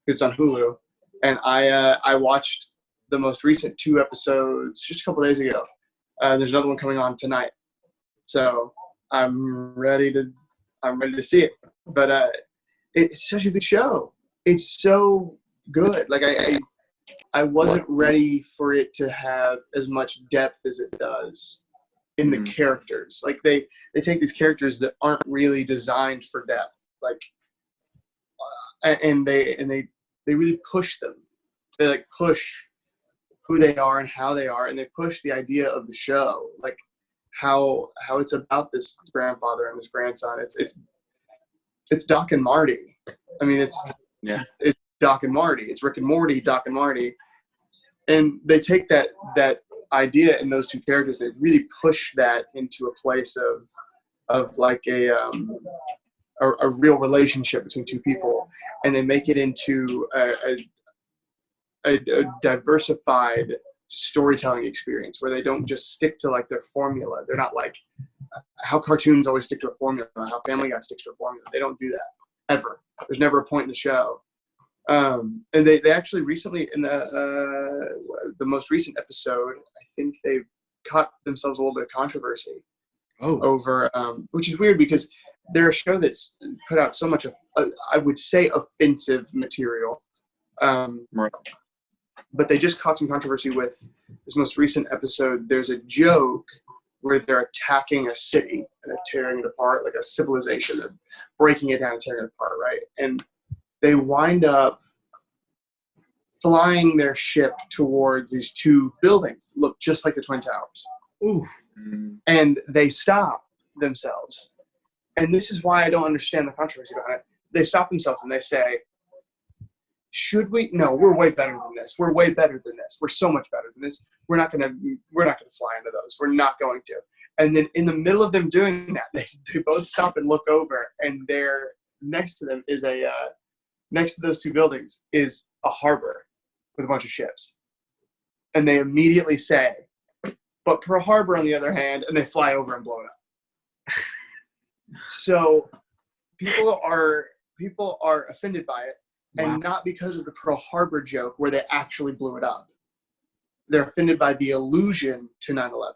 It's on Hulu. And I watched the most recent 2 episodes just a couple days ago. There's another one coming on tonight. So I'm ready to see it. But it's such a good show. It's so good. Like I wasn't ready for it to have as much depth as it does in the characters. Like they take these characters that aren't really designed for depth, like, and they really push them. They like push who they are and how they are, and they push the idea of the show, like how it's about this grandfather and this grandson. It's Doc and Marty. I mean, it's Doc and Marty. It's Rick and Morty, Doc and Marty. And they take that idea in those 2 characters, they really push that into a place of like a real relationship between 2 people, and they make it into a diversified storytelling experience where they don't just stick to like their formula. They're not like how cartoons always stick to a formula, how Family Guy sticks to a formula. They don't do that ever. There's never a point in the show. And they actually recently, in the most recent episode, I think they've caught themselves a little bit of controversy over, which is weird because they're a show that's put out so much of, I would say, offensive material. But they just caught some controversy with this most recent episode. There's a joke where they're attacking a city and they're tearing it apart, like a civilization. They're breaking it down and tearing it apart, right? And they wind up flying their ship towards these 2 buildings, look just like the Twin Towers. Ooh. And they stop themselves. And this is why I don't understand the controversy behind it. They stop themselves and they say, should we? No, we're way better than this. We're way better than this. We're so much better than this. We're not gonna fly into those. We're not going to. And then in the middle of them doing that, they both stop and look over, and there next to them is next to those 2 buildings is a harbor with a bunch of ships. And they immediately say, but Pearl Harbor on the other hand, and they fly over and blow it up. So people are offended by it. And not because of the Pearl Harbor joke where they actually blew it up. They're offended by the allusion to 9/11,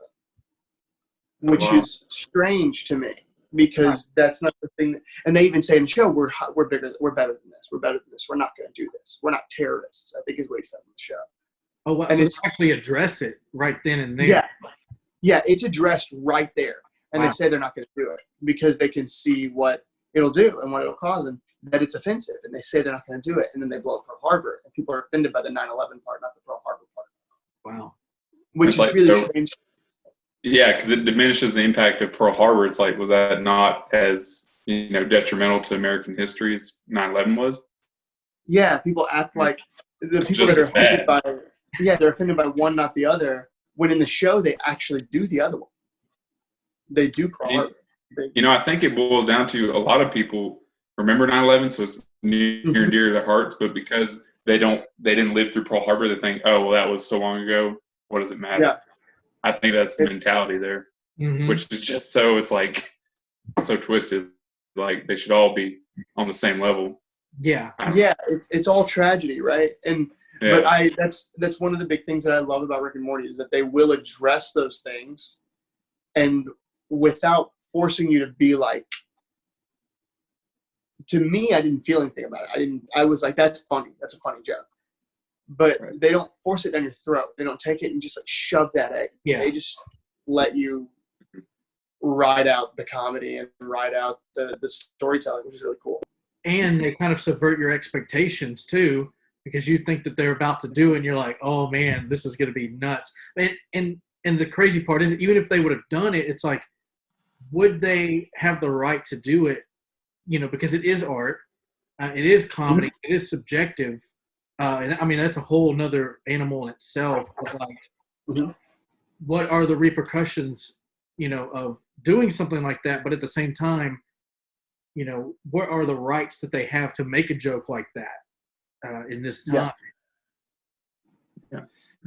which is strange to me because that's not the thing. And they even say in the show, we're better than this. We're better than this. We're not going to do this. We're not terrorists, I think is what he says in the show. Oh, well, and so it's actually address it right then and there. Yeah, it's addressed right there. And they say they're not going to do it because they can see what it'll do and what it'll cause, and that it's offensive, and they say they're not going to do it, and then they blow up Pearl Harbor, and people are offended by the 9/11 part, not the Pearl Harbor part. Wow. Which is really strange. Yeah, because it diminishes the impact of Pearl Harbor. It's like, was that not as, detrimental to American history as 9/11 was? Yeah, people act like the It's people just that are as bad. offended by, they're offended by one, not the other. When in the show, they actually do the other one. They do Pearl Harbor. I think it boils down to a lot of people remember 9/11, so it's near and dear to their hearts, but because they didn't live through Pearl Harbor, they think, oh, well, that was so long ago. What does it matter? Yeah. I think that's the mentality there, which is just it's like so twisted. Like they should all be on the same level. Yeah. Yeah, it's all tragedy, right? But that's one of the big things that I love about Rick and Morty is that they will address those things, and without forcing you to be like. To me, I didn't feel anything about it. I was like, that's funny. That's a funny joke. But they don't force it down your throat. They don't take it and just like shove that at you. Yeah. They just let you ride out the comedy and ride out the storytelling, which is really cool. And they kind of subvert your expectations too, because you think that they're about to do it and you're like, oh man, this is going to be nuts. And the crazy part is, even if they would have done it, it's like, would they have the right to do it? Because it is art, it is comedy, it is subjective. And I mean, that's a whole nother animal in itself. But like, what are the repercussions, of doing something like that? But at the same time, what are the rights that they have to make a joke like that in this time?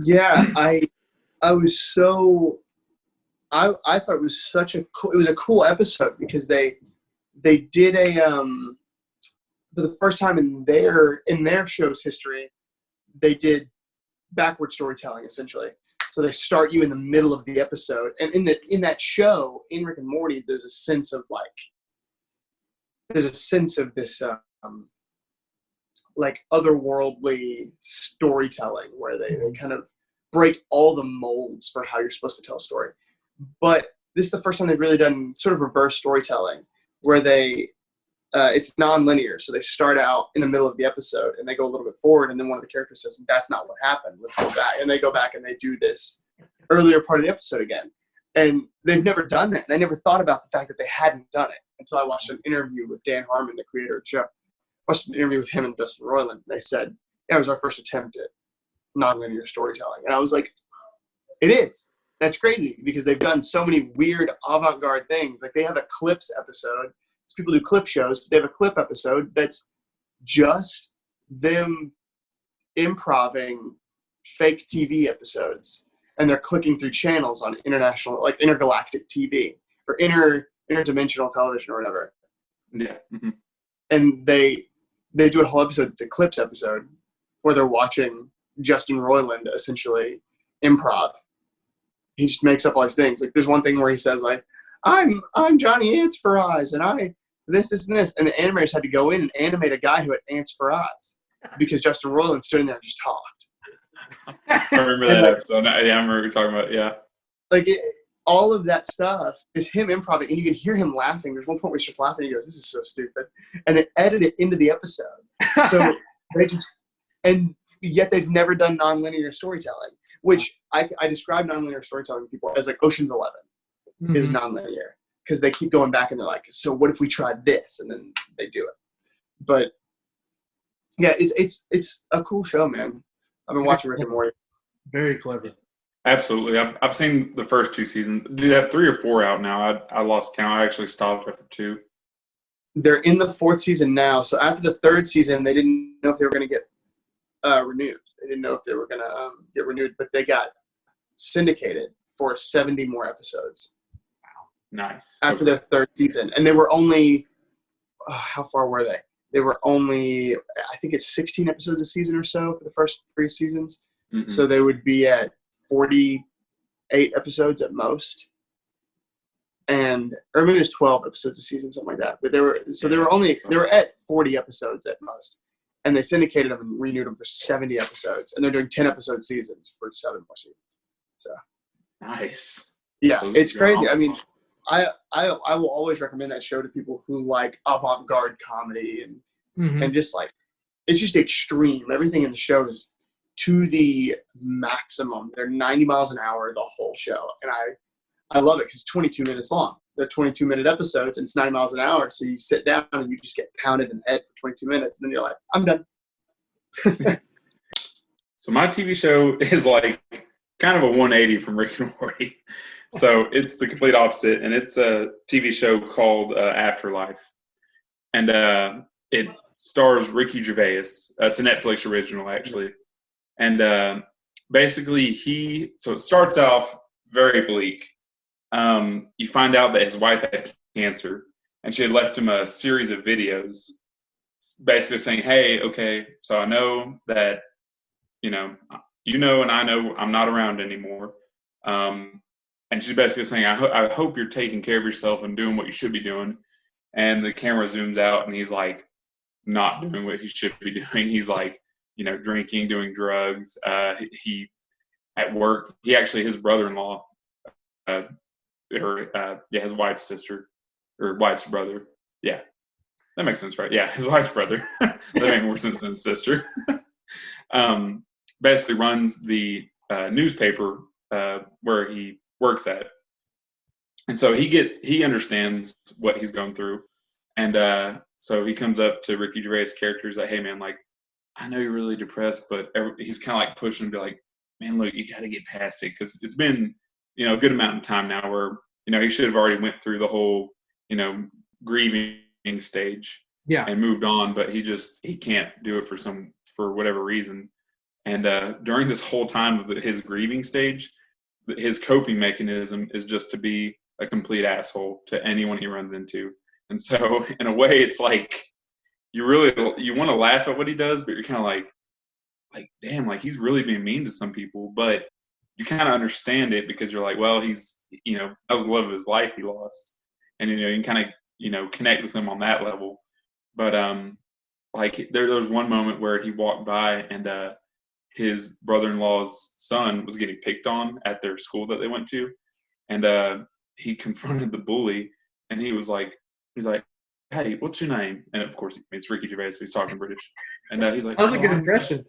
Yeah, I was so I thought it was it was a cool episode because they did for the first time in their show's history, they did backward storytelling essentially. So they start you in the middle of the episode, and in that show, in Rick and Morty, there's a sense of this like otherworldly storytelling where they kind of break all the molds for how you're supposed to tell a story. But this is the first time they've really done sort of reverse storytelling where it's non-linear. So they start out in the middle of the episode and they go a little bit forward, and then one of the characters says, that's not what happened. Let's go back. And they go back and they do this earlier part of the episode again. And they've never done that. And I never thought about the fact that they hadn't done it until I watched an interview with Dan Harmon, the creator of the show. I watched an interview with him and Justin Roiland. They said, it was our first attempt at non-linear storytelling. And I was like, it is. That's crazy because they've done so many weird avant-garde things. Like they have a clips episode. People do clip shows, but they have a clip episode that's just them improving fake TV episodes, and they're clicking through channels on international, like intergalactic TV or interdimensional television or whatever. Yeah. Mm-hmm. And they do a whole episode. It's a clips episode where they're watching Justin Roiland essentially improv. He just makes up all these things. Like there's one thing where he says like, I'm Johnny Ants for Eyes, and I this, and this. And the animators had to go in and animate a guy who had ants for eyes because Justin Roiland stood in there and just talked. I remember that episode. Yeah, I remember what you're talking about. Yeah. Like all of that stuff is him improv, and you can hear him laughing. There's one point where he starts laughing and he goes, this is so stupid. And they edit it into the episode. So and yet they've never done nonlinear storytelling, which I describe nonlinear storytelling to people as like Ocean's 11 is nonlinear. Because they keep going back and they're like, so what if we tried this? And then they do it. But yeah, it's a cool show, man. I've been watching Rick and Morty. Very clever. Absolutely. I've seen the first 2 seasons. Do they have 3 or 4 out now? I lost count. I actually stopped after 2. They're in the 4th season now. So after the 3rd season, they didn't know if they were going to get renewed. They didn't know if they were going to get renewed, but they got syndicated for 70 more episodes. Nice. After their 3rd season. And they were only, how far were they? They were only, I think it's 16 episodes a season or so for the first 3 seasons. Mm-hmm. So they would be at 48 episodes at most. Or maybe it was 12 episodes a season, something like that. But they were at 40 episodes at most. And they syndicated them and renewed them for 70 episodes. And they're doing 10 episode seasons for 7 more seasons. So nice. Yeah, it's crazy. I mean, I will always recommend that show to people who like avant-garde comedy and just like it's just extreme. Everything in the show is to the maximum. They're 90 miles an hour the whole show, and I love it because it's 22 minutes long. They're 22-minute episodes, and it's 90 miles an hour. So you sit down and you just get pounded in the head for 22 minutes, and then you're like, I'm done. So my TV show is like kind of a 180 from Rick and Morty. So it's the complete opposite, and it's a TV show called Afterlife, and it stars Ricky Gervais. It's a Netflix original, actually, and basically so it starts off very bleak. You find out that his wife had cancer, and she had left him a series of videos, basically saying, "Hey, okay, so I know that, and I know I'm not around anymore." And she's basically saying, I hope you're taking care of yourself and doing what you should be doing. And the camera zooms out, and he's like, not doing what he should be doing. He's like, drinking, doing drugs. He at work, his brother-in-law, his wife's sister, or wife's brother. Yeah, that makes sense, right? Yeah, his wife's brother. That makes more sense than his sister. Basically runs the newspaper where he works at, and so he understands what he's going through, and so he comes up to Ricky Gervais' character. He's like, "Hey man, like, I know you're really depressed, but he's kind of like pushing to be like, man, look, you got to get past it, because it's been a good amount of time now where he should have already went through the whole grieving stage, and moved on, but he can't do it for whatever reason." And during this whole time of his grieving stage, his coping mechanism is just to be a complete asshole to anyone he runs into. And so in a way, it's like you want to laugh at what he does, but you're kind of like, damn, like he's really being mean to some people. But you kind of understand it because you're like, well, he's, that was the love of his life he lost. And, you can kind of, connect with him on that level. But like there was one moment where he walked by, and his brother-in-law's son was getting picked on at their school that they went to, and he confronted the bully, and he's like, "Hey, what's your name?" And of course, it's Ricky Gervais, so he's talking British, and he's like, "That was a good impression."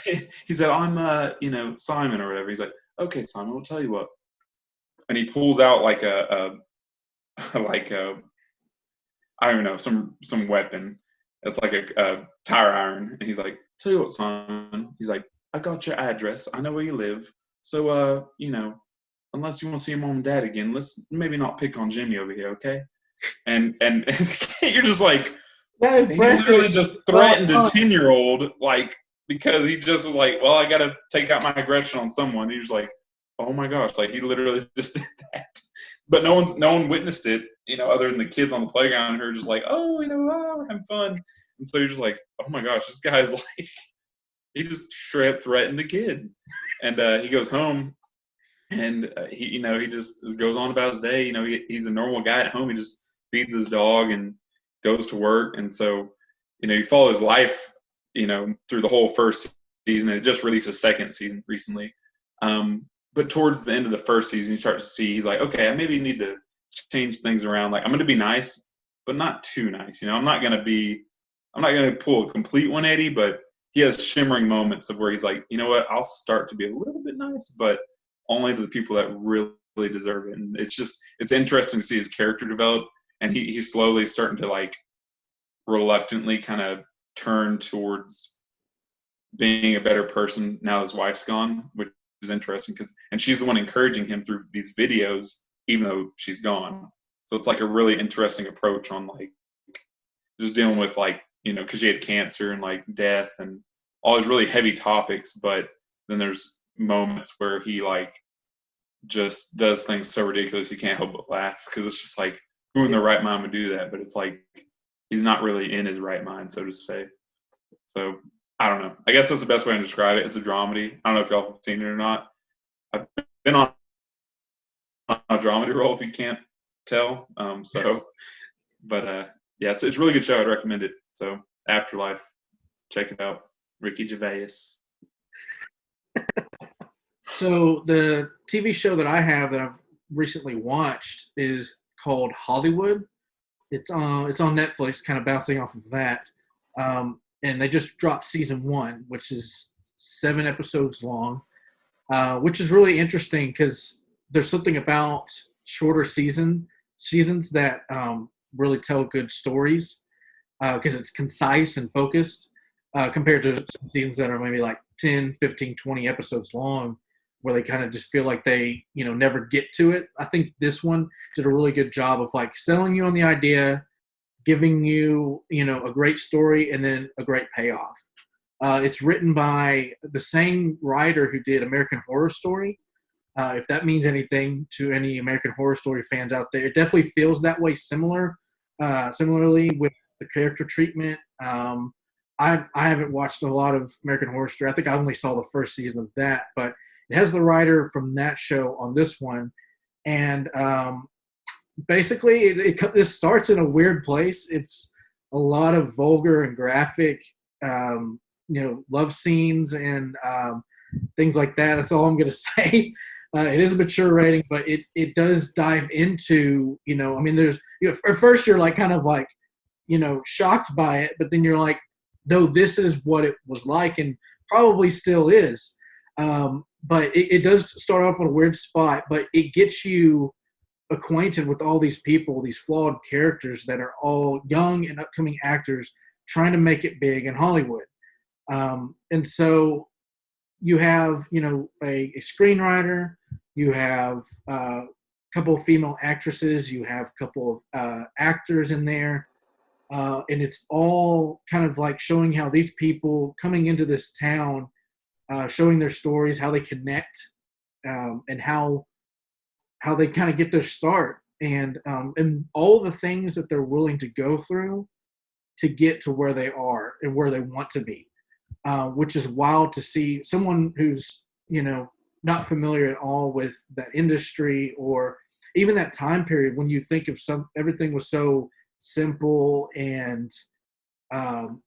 He said, "I'm Simon or whatever." He's like, "Okay, Simon, we'll tell you what," and he pulls out like a I don't even know, some weapon. It's like a tire iron, and he's like, "Tell you what, son." He's like, "I got your address. I know where you live. So, unless you want to see your mom and dad again, let's maybe not pick on Jimmy over here, okay?" And you're just like, he literally just threatened a 10-year-old, like, because he just was like, well, I got to take out my aggression on someone. He was like, oh my gosh, like he literally just did that. But no one witnessed it, other than the kids on the playground who are just like, oh, we're having fun. And so you're just like, oh my gosh, this guy's like, he just straight up threatened the kid. And he goes home, and he just goes on about his day. He's a normal guy at home. He just feeds his dog and goes to work. And so, you follow his life, through the whole first season. It just released a second season recently. But towards the end of the first season, you start to see he's like, okay, I maybe need to change things around. Like, I'm going to be nice, but not too nice. I'm not going to pull a complete 180, but he has shimmering moments of where he's like, you know what, I'll start to be a little bit nice, but only to the people that really deserve it. And it's interesting to see his character develop, and he's slowly starting to like reluctantly kind of turn towards being a better person now his wife's gone, which is interesting and she's the one encouraging him through these videos, even though she's gone. So it's like a really interesting approach on like just dealing with like, because she had cancer and like death and all these really heavy topics. But then there's moments where he like just does things so ridiculous you can't help but laugh, because it's just like, who in their right mind would do that? But it's like he's not really in his right mind, so to say. So I don't know. I guess that's the best way to describe it. It's a dramedy. I don't know if y'all have seen it or not. I've been on a dramedy roll, if you can't tell. Yeah, it's a really good show. I'd recommend it. So Afterlife, check it out. Ricky Gervais. So the TV show that I have that I've recently watched is called Hollywood. It's on Netflix, kind of bouncing off of that. And they just dropped season 1, which is 7 episodes long, which is really interesting because there's something about shorter seasons that really tell good stories because it's concise and focused compared to some seasons that are maybe like 10, 15, 20 episodes long where they kind of just feel like they, never get to it. I think this one did a really good job of like selling you on the idea, giving you, a great story and then a great payoff. It's written by the same writer who did American Horror Story. If that means anything to any American Horror Story fans out there, it definitely feels that way similarly with the character treatment. I haven't watched a lot of American Horror Story. I think I only saw the first season of that, but it has the writer from that show on this one. And basically, this starts in a weird place. It's a lot of vulgar and graphic, love scenes and things like that. That's all I'm going to say. It is a mature rating, but it does dive into, there's, at first you're like kind of like, shocked by it, but then you're like, though this is what it was like and probably still is. But it does start off on a weird spot, but it gets you acquainted with all these people, these flawed characters that are all young and upcoming actors trying to make it big in Hollywood. And so you have, a screenwriter, you have a couple of female actresses, you have a couple of actors in there. And it's all kind of like showing how these people coming into this town, showing their stories, how they connect, and how they kind of get their start, and all the things that they're willing to go through to get to where they are and where they want to be, which is wild to see someone who's, not familiar at all with that industry or even that time period when you think of everything was so simple and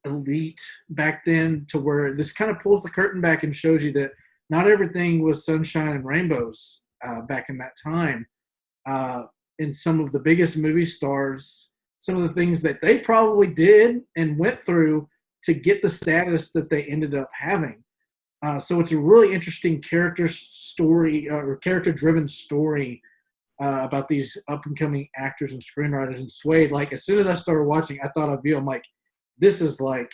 elite back then, to where this kind of pulls the curtain back and shows you that not everything was sunshine and rainbows back in that time. And some of the biggest movie stars, some of the things that they probably did and went through to get the status that they ended up having. So it's a really interesting character story or character-driven story about these up-and-coming actors and screenwriters. And Swayde, like, as soon as I started watching, I thought of you. I'm like, this is like,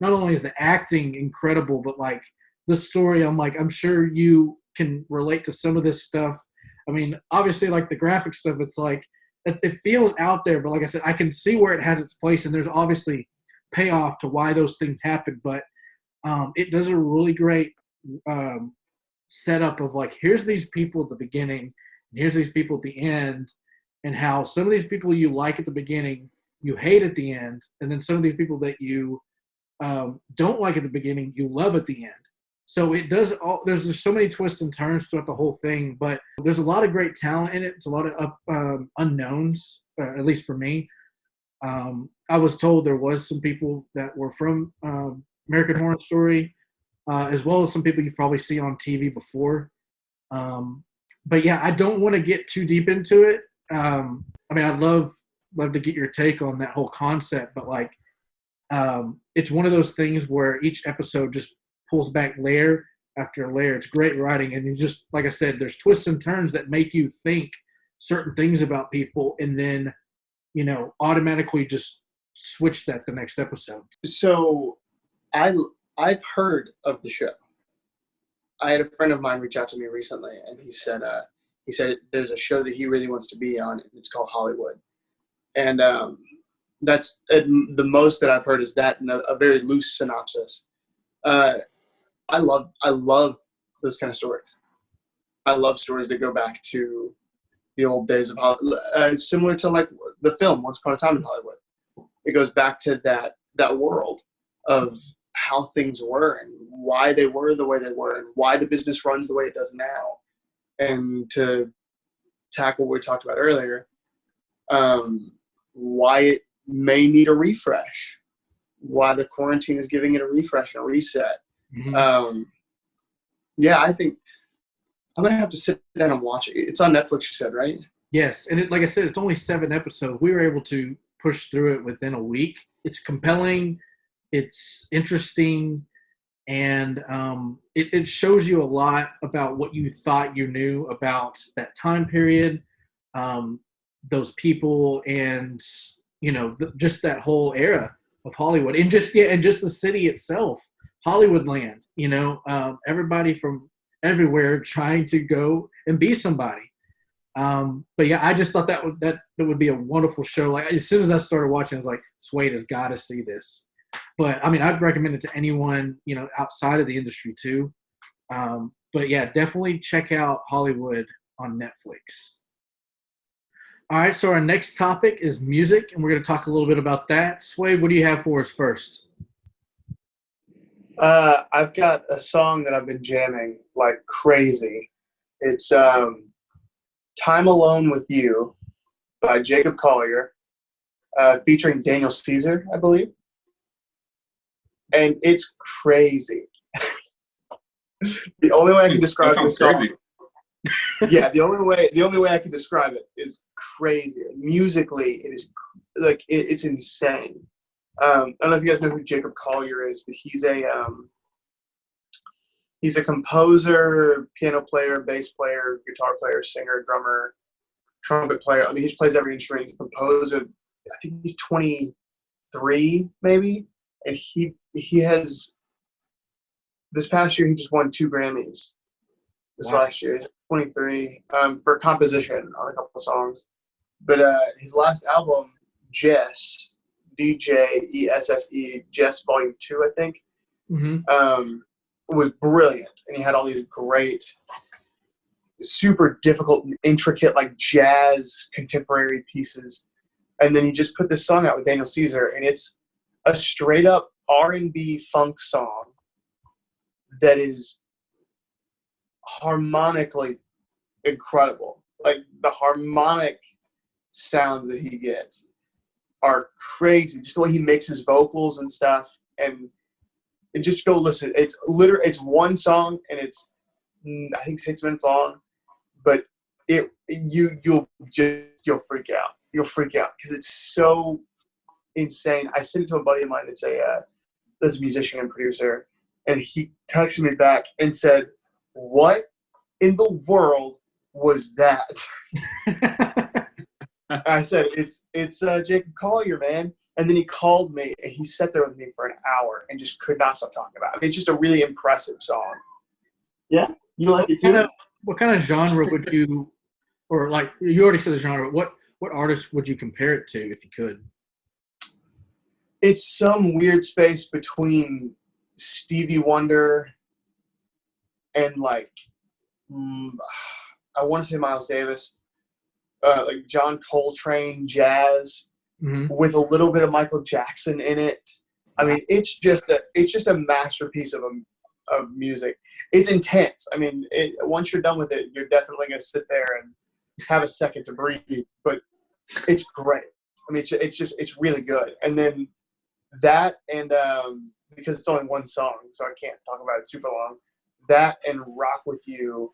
not only is the acting incredible, but like the story, I'm like, I'm sure you can relate to some of this stuff. I mean, obviously, like the graphic stuff, it's like, it feels out there, but like I said, I can see where it has its place, and there's obviously payoff to why those things happen. But it does a really great setup of like, here's these people at the beginning, and here's these people at the end, and how some of these people you like at the beginning, you hate at the end, and then some of these people that you don't like at the beginning, you love at the end. So it does all. There's just so many twists and turns throughout the whole thing, but there's a lot of great talent in it. It's a lot of unknowns, at least for me. I was told there was some people that were from American Horror Story, as well as some people you've probably seen on TV before. But yeah, I don't want to get too deep into it. I mean, I'd love to get your take on that whole concept, but like, it's one of those things where each episode just pulls back layer after layer. It's great writing, and you just, like I said, there's twists and turns that make you think certain things about people, and then automatically just switch that the next episode. So I've heard of the show. I had a friend of mine reach out to me recently, and he said there's a show that he really wants to be on, and it's called Hollywood. And that's the most that I've heard is that, in a very loose synopsis. I love those kind of stories. I love stories that go back to the old days of Hollywood, similar to like the film Once Upon a Time in Hollywood. It goes back to that world of how things were and why they were the way they were and why the business runs the way it does now. And to tackle what we talked about earlier, why it may need a refresh, why the quarantine is giving it a refresh and a reset. Mm-hmm. Yeah, I think I'm going to have to sit down and watch it. It's on Netflix, you said, right? Yes. And like I said, it's only 7 episodes. We were able to push through it within a week. It's compelling. It's interesting. and it shows you a lot about what you thought you knew about that time period, those people, and just that whole era of Hollywood, and just the city itself, Hollywood land. Everybody from everywhere trying to go and be somebody. But yeah, I just thought that would be a wonderful show. Like, as soon as I started watching, I was like, Swayde has got to see this. But I mean, I'd recommend it to anyone, outside of the industry too. But yeah, definitely check out Hollywood on Netflix. All right, so our next topic is music, and we're going to talk a little bit about that. Swayde, what do you have for us first? I've got a song that I've been jamming like crazy. It's Time Alone with You by Jacob Collier, featuring Daniel Caesar, I believe. And it's crazy. The only way I can describe this song. Yeah, the only way I can describe it is crazy. Musically, it is like it's insane. I don't know if you guys know who Jacob Collier is, but he's a composer, piano player, bass player, guitar player, singer, drummer, trumpet player. I mean, he plays every instrument. He's a composer. I think he's 23, maybe, and he has. This past year, he just won 2 Grammys. Last year, he's 23 for composition on a couple of songs. But his last album, Jess, DJESSE, Jess Volume 2, I think, was brilliant. And he had all these great, super difficult and intricate, like jazz contemporary pieces. And then he just put this song out with Daniel Caesar, and it's a straight up R&B funk song that is harmonically incredible. Like, the harmonic sounds that he gets are crazy. Just the way he mixes vocals and stuff, and just go listen. It's one song, and it's I think 6 minutes long, but you'll freak out. You'll freak out because it's so insane. I sent it to a buddy of mine that's a musician and producer, and he texted me back and said, "What in the world was that?" I said, "It's Jacob Collier, man." And then he called me, and he sat there with me for an hour and just could not stop talking about it. I mean, it's just a really impressive song. Yeah, you like it too? What kind of genre would you, or like you already said the genre, what artist would you compare it to if you could? It's some weird space between Stevie Wonder and like I want to say Miles Davis, like John Coltrane jazz, with a little bit of Michael Jackson in it. I mean, it's just a masterpiece of music. It's intense. I mean, once you're done with it, you're definitely going to sit there and have a second to breathe. But it's great. I mean, it's really good. And then that, and because it's only one song, so I can't talk about it super long. That and Rock With You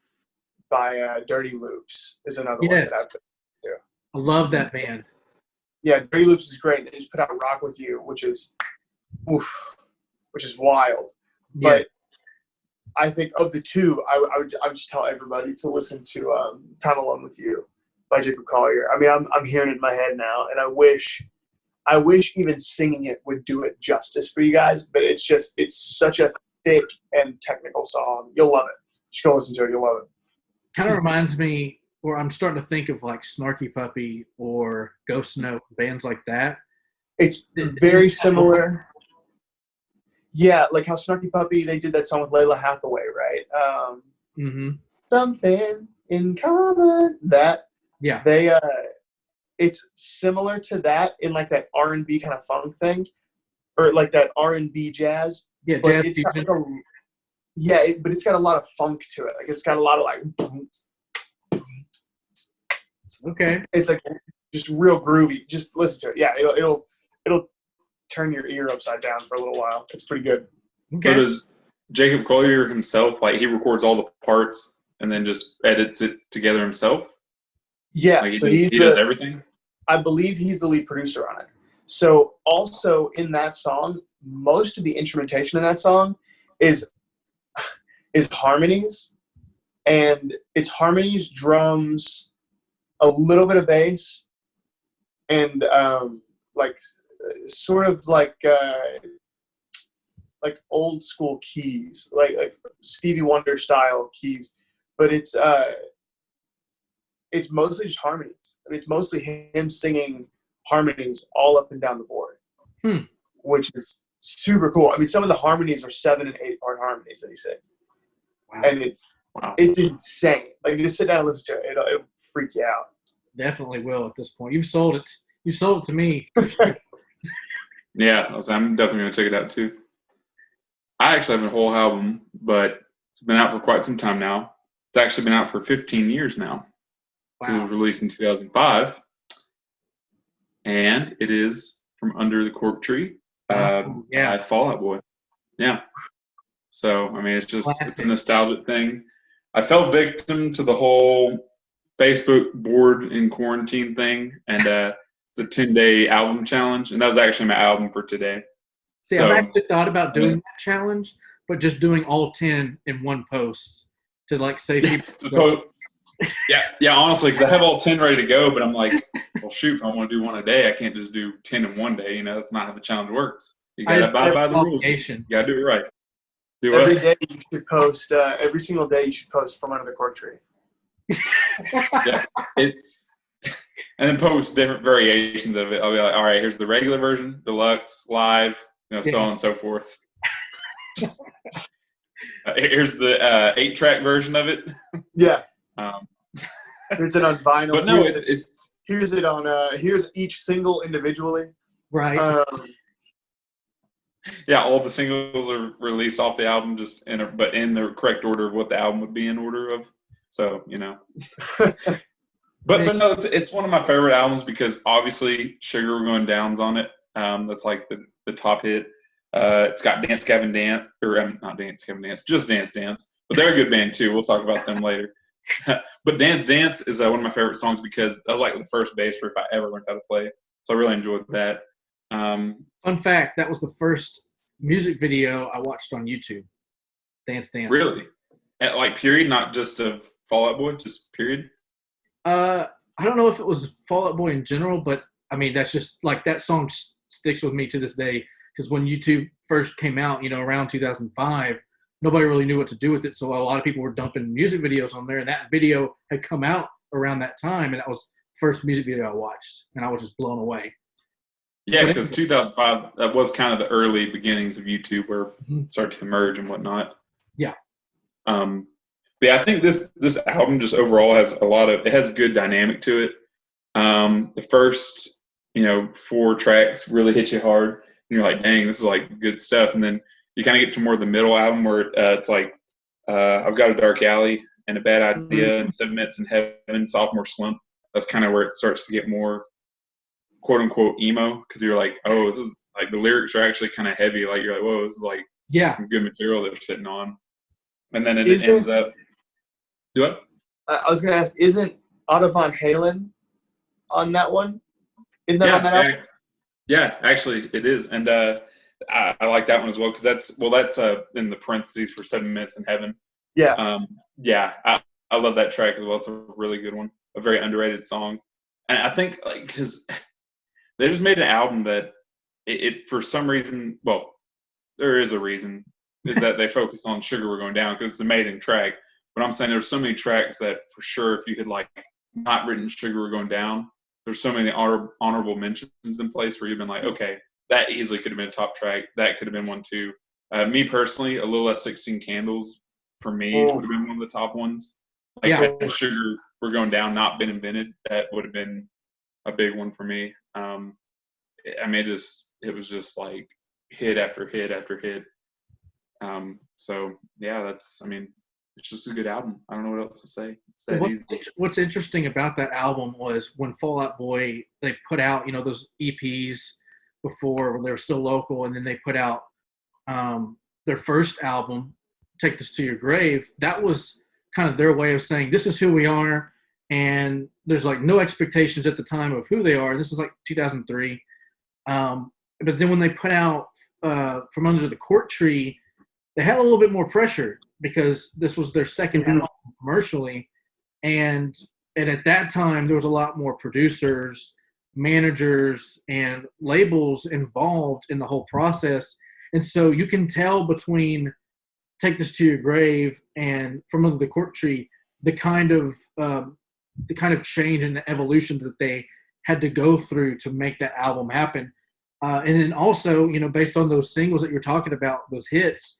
by Dirty Loops is another one that I've been to. I love that band. Yeah, Dirty Loops is great. They just put out Rock With You, which is wild. Yeah. But I think of the two, I would just tell everybody to listen to Time Alone With You by Jacob Collier. I mean, I'm hearing it in my head now, and I wish even singing it would do it justice for you guys, but it's such a thick and technical song. You'll love it. Just go listen to it. You'll love it. Kind of reminds me, or I'm starting to think of like Snarky Puppy or Ghost Note, bands like that. It's very similar. Yeah, like how Snarky Puppy, they did that song with Layla Hathaway, right? Something in common. That. Yeah. They it's similar to that in like that R&B kind of funk thing, or like that R&B jazz. Yeah, but jazz it's got but it's got a lot of funk to it. Like, it's got a lot of like. Okay. It's like just real groovy. Just listen to it. Yeah, it'll turn your ear upside down for a little while. It's pretty good. Okay. So does Jacob Collier himself, like, he records all the parts and then just edits it together himself? Yeah, like he does everything? I believe he's the lead producer on it. So also in that song, most of the instrumentation in that song is harmonies, and it's harmonies, drums, a little bit of bass, and sort of like old school keys, like Stevie Wonder style keys, but it's mostly just harmonies. I mean, it's mostly him singing harmonies all up and down the board, which is super cool. I mean, some of the harmonies are 7 and 8 part harmonies that he sings, and it's insane. Like, just sit down and listen to it; it'll freak you out. Definitely will at this point. You've sold it. You sold it to me. Yeah, I'm definitely gonna check it out too. I actually have a whole album, but it's been out for quite some time now. It's actually been out for 15 years now. Wow. It was released in 2005, and it is From Under the Cork Tree by Fall Out Boy. Yeah. So, I mean, it's a nostalgic thing. I fell victim to the whole Facebook board in quarantine thing, and it's a 10-day album challenge, and that was actually my album for today. See, I've actually thought about doing that challenge, but just doing all 10 in one post to like save people. Yeah, honestly, because I have all 10 ready to go, but I'm like, well, shoot, if I want to do one a day, I can't just do 10 in one day. You know, that's not how the challenge works. You got to abide by the rules. You got to do it right. Every day you should post, every single day you should post From Under the Cork Tree. Yeah, and then post different variations of it. I'll be like, all right, here's the regular version, deluxe, live, so on and so forth. Here's the 8-track version of it. Yeah. Here's it on vinyl. But no, here's it on. Here's each single individually. Right. Yeah, all the singles are released off the album, but in the correct order of what the album would be in order of. So, but no, it's one of my favorite albums because obviously Sugar We're Going Down's on it. That's like the top hit. It's got Dance Gavin Dance, or not Dance Gavin Dance, just Dance Dance. But they're a good band too. We'll talk about them later. But Dance Dance is one of my favorite songs because that was like the first bass riff I ever learned how to play. So I really enjoyed that. Fun fact, that was the first music video I watched on YouTube. Dance Dance. Really? Like period, not just of Fall Out Boy, just period? I don't know if it was Fall Out Boy in general, but I mean, that's just like that song sticks with me to this day because when YouTube first came out, around 2005, nobody really knew what to do with it. So a lot of people were dumping music videos on there, and that video had come out around that time, and that was the first music video I watched, and I was just blown away. Yeah, because 2005, that was kind of the early beginnings of YouTube where it started to emerge and whatnot. Yeah. But yeah, I think this album just overall has it has good dynamic to it. The first, 4 tracks really hit you hard. And you're like, dang, this is like good stuff. And then you kind of get to more of the middle album where it's like, I've Got a Dark Alley and A Bad Idea and 7 Minutes in Heaven, Sophomore Slump. That's kind of where it starts to get more quote unquote emo because you're like, oh, this is like the lyrics are actually kind of heavy. Like you're like, whoa, this is like some good material that they're sitting on. And then it ends up. Do what? I was going to ask, isn't Otto Von Halen on that one? Isn't that on that album? Yeah, actually it is. And I like that one as well because that's in the parentheses for 7 Minutes in Heaven. Yeah. I love that track as well. It's a really good one, a very underrated song. And I think because they just made an album that it for some reason, well, there is a reason, is that they focused on Sugar We're Going Down because it's an amazing track. But I'm saying there's so many tracks that for sure if you had like not written Sugar We're Going Down, there's so many honorable mentions in place where you've been like, okay, that easily could have been a top track. That could have been one too. Me personally, A Little Less 16 Candles for me would have been one of the top ones. Like had Sugar We're Going Down not been invented, that would have been a big one for me. I mean, it was just like hit after hit after hit. So yeah, it's just a good album. I don't know what else to say. What's interesting about that album was when Fall Out Boy, they put out, those EPs before when they were still local, and then they put out their first album, Take This to Your Grave. That was kind of their way of saying, this is who we are, and there's like no expectations at the time of who they are. This is like 2003. But then when they put out From Under the Cork Tree, they had a little bit more pressure because this was their second album commercially, and at that time there was a lot more producers, managers, and labels involved in the whole process. And so you can tell between Take This to Your Grave and From Under the Cork Tree the kind of change and the evolution that they had to go through to make that album happen. And then also, based on those singles that you're talking about, those hits,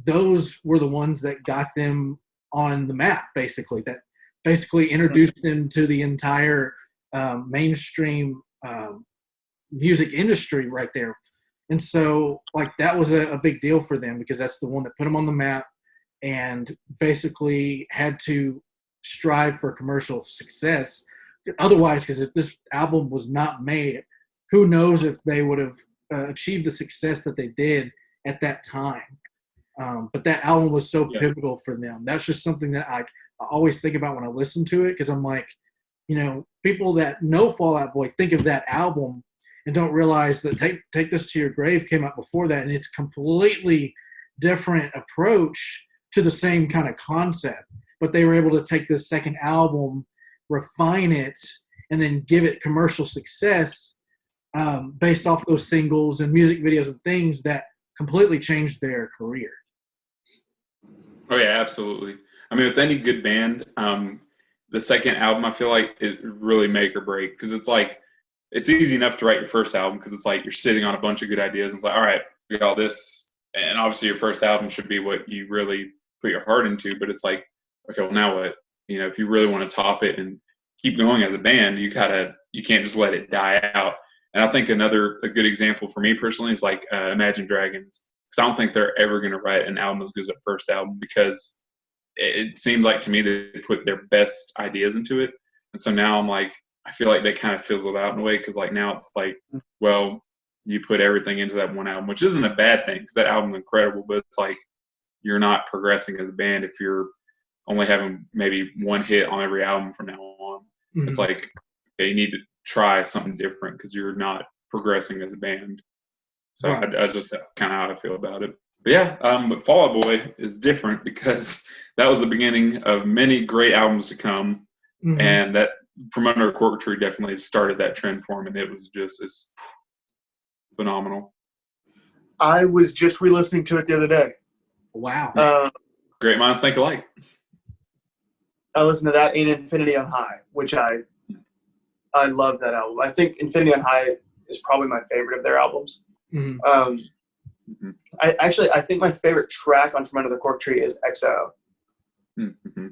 those were the ones that got them on the map, basically, that basically introduced them to the entire mainstream music industry right there. And so, like, that was a big deal for them because that's the one that put them on the map and basically had to strive for commercial success. Otherwise, because if this album was not made, who knows if they would have achieved the success that they did at that time. But that album was so pivotal for them. That's just something that I always think about when I listen to it, because I'm like, people that know Fall Out Boy think of that album and don't realize that Take This to Your Grave came out before that, and it's completely different approach to the same kind of concept. But they were able to take this second album, refine it, and then give it commercial success based off those singles and music videos and things that completely changed their career. Oh yeah, absolutely. I mean, with any good band, the second album, I feel like it really make or break, because it's like, it's easy enough to write your first album because it's like you're sitting on a bunch of good ideas and it's like, all right, we got all this, and obviously your first album should be what you really put your heart into. But it's like, okay, well, now what? If you really want to top it and keep going as a band, you can't just let it die out. And I think a good example for me personally is like Imagine Dragons, because I don't think they're ever going to write an album as good as their first album, because it seems like to me they put their best ideas into it. And so now I'm like, I feel like they kind of fizzled out in a way, because like now it's like, well, you put everything into that one album, which isn't a bad thing because that album's incredible, but it's like you're not progressing as a band if you're only having maybe one hit on every album from now on. Mm-hmm. It's like, okay, you need to try something different because you're not progressing as a band. So right. I just kind of how I feel about it. But yeah, but Fall Out Boy is different because that was the beginning of many great albums to come, mm-hmm. and that From Under a Cork Tree definitely started that trend for him, and it was just it's phenomenal. I was just re-listening to it the other day. Wow. Great minds think alike. I listened to that in Infinity on High, which I love that album. I think Infinity on High is probably my favorite of their albums. Mm-hmm. Mm-hmm. I think my favorite track on From Under the Cork Tree is XO. Mm-hmm.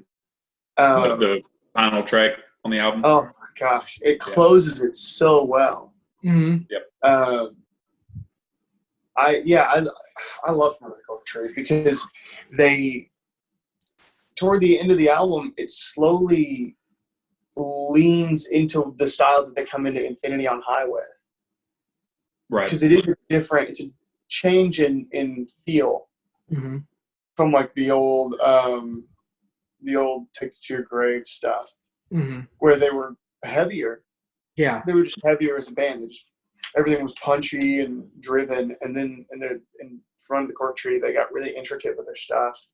The final track on the album. Oh my gosh, it closes it so well. Mm-hmm. Yep. I love From Under the Cork Tree because toward the end of the album, it slowly leans into the style that they come into Infinity on High with. Right. Because it is it's a change in feel, mm-hmm. from like the old Take This to Your Grave stuff, mm-hmm. where they were heavier. Yeah. They were just heavier as a band. Everything was punchy and driven, and then in Front of the Cork Tree, they got really intricate with their stuff.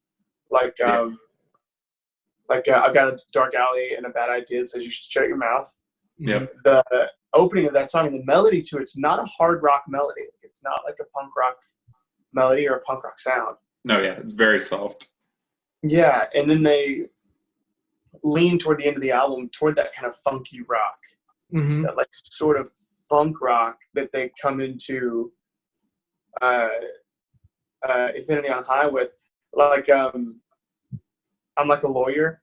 Like I've got a dark alley and a bad idea that says you should shut your mouth. Yep. The opening of that song and the melody to it's not a hard rock melody. It's not like a punk rock melody or a punk rock sound. No, yeah, it's very soft. Yeah, and then they lean toward the end of the album toward that kind of funky rock, mm-hmm. that like sort of funk rock that they come into Infinity on High with, like I'm Like a Lawyer.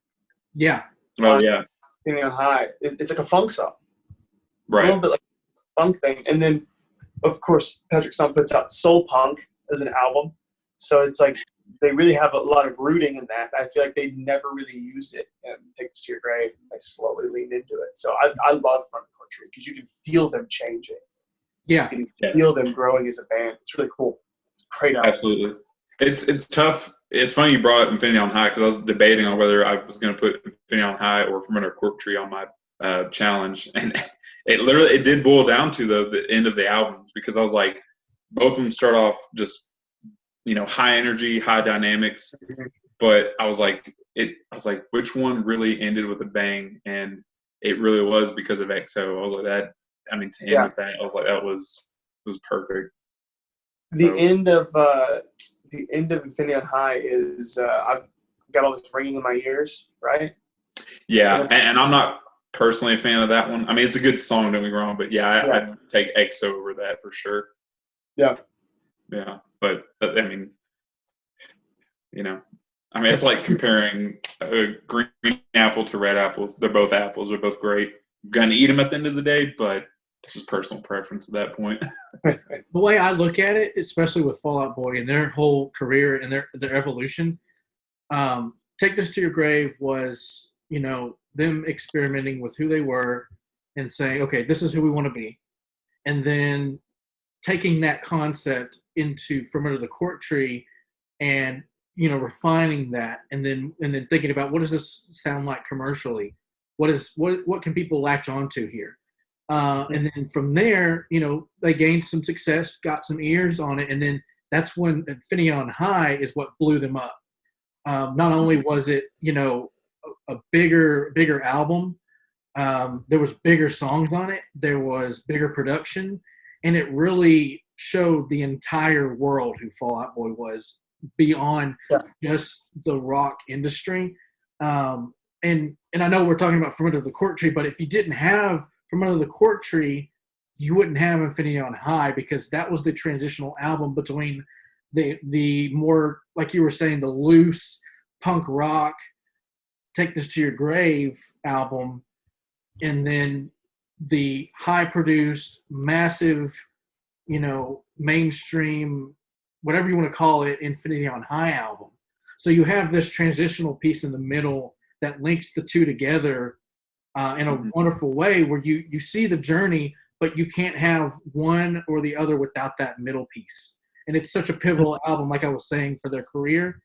Yeah. Oh yeah. Infinity on High. It's like a funk song. It's right. A little bit like a funk thing, and then of course Patrick Stump puts out Soul Punk as an album, so it's like they really have a lot of rooting in that. I feel like they never really used it in Take This to Your Grave. They slowly leaned into it. So I love Front of the Cork Tree because you can feel them changing. Yeah. You can feel them growing as a band. It's really cool. Great album. Absolutely. It's tough. It's funny you brought up Infinity on High because I was debating on whether I was going to put Infinity on High or From Under a Cork Tree on my challenge, and it did boil down to the end of the albums, because I was like, both of them start off just high energy, high dynamics. But I was like, which one really ended with a bang? And it really was because of EXO. I was like that. I mean, to end with that, I was like, that was perfect. The end of Infinity on High is I've got all this ringing in my ears, right? Yeah, and I'm not personally a fan of that one. I mean, it's a good song, don't get me wrong, but I'd take EXO over that for sure. Yeah. Yeah, but I mean, it's like comparing a green apple to red apples. They're both apples. They're both great. I'm gonna eat them at the end of the day, but it's just personal preference at that point. The way I look at it, especially with Fall Out Boy and their whole career and their evolution, Take This to Your Grave was, them experimenting with who they were and saying, okay, this is who we want to be. And then taking that concept into From Under the Cork Tree and, refining that and then thinking about what does this sound like commercially? What can people latch onto here? And then from there, they gained some success, got some ears on it, and then that's when Infinity on High is what blew them up. Not only was it, a bigger album, there was bigger songs on it, there was bigger production, and it really showed the entire world who Fall Out Boy was beyond just the rock industry. And I know we're talking about From Under the Cork Tree, but if you didn't have From Under the Cork Tree, you wouldn't have Infinity on High, because that was the transitional album between the more, like you were saying, the loose punk rock Take This to Your Grave album, and then the high produced, massive, mainstream, whatever you want to call it, Infinity on High album. So you have this transitional piece in the middle that links the two together in a wonderful way, where you see the journey, but you can't have one or the other without that middle piece. And it's such a pivotal album, like I was saying, for their career,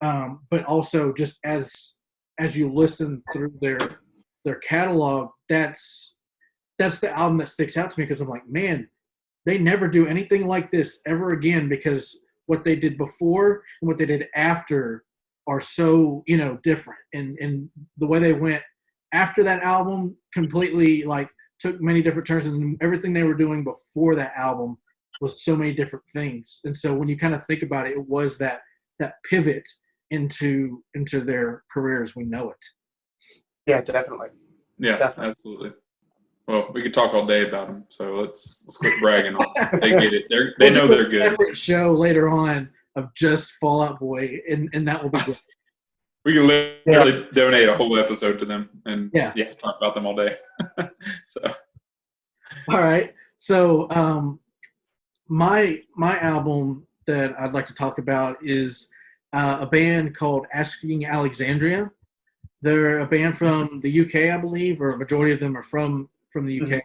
but also just as you listen through their catalog, that's the album that sticks out to me, because I'm like, man, they never do anything like this ever again, because what they did before and what they did after are so different, and the way they went after that album completely took many different turns, and everything they were doing before that album was so many different things. And so when you kind of think about it, it was that pivot into their career as we know it. Yeah, definitely. Yeah, definitely. Absolutely. Well, we could talk all day about them, so let's quit bragging on them. They get it. They know they're good. Separate show later on of just Fall Out Boy, and that will be good. We can literally donate a whole episode to them and talk about them all day. So, all right. So, my album that I'd like to talk about is a band called Asking Alexandria. They're a band from the UK, I believe, or a majority of them are from the UK.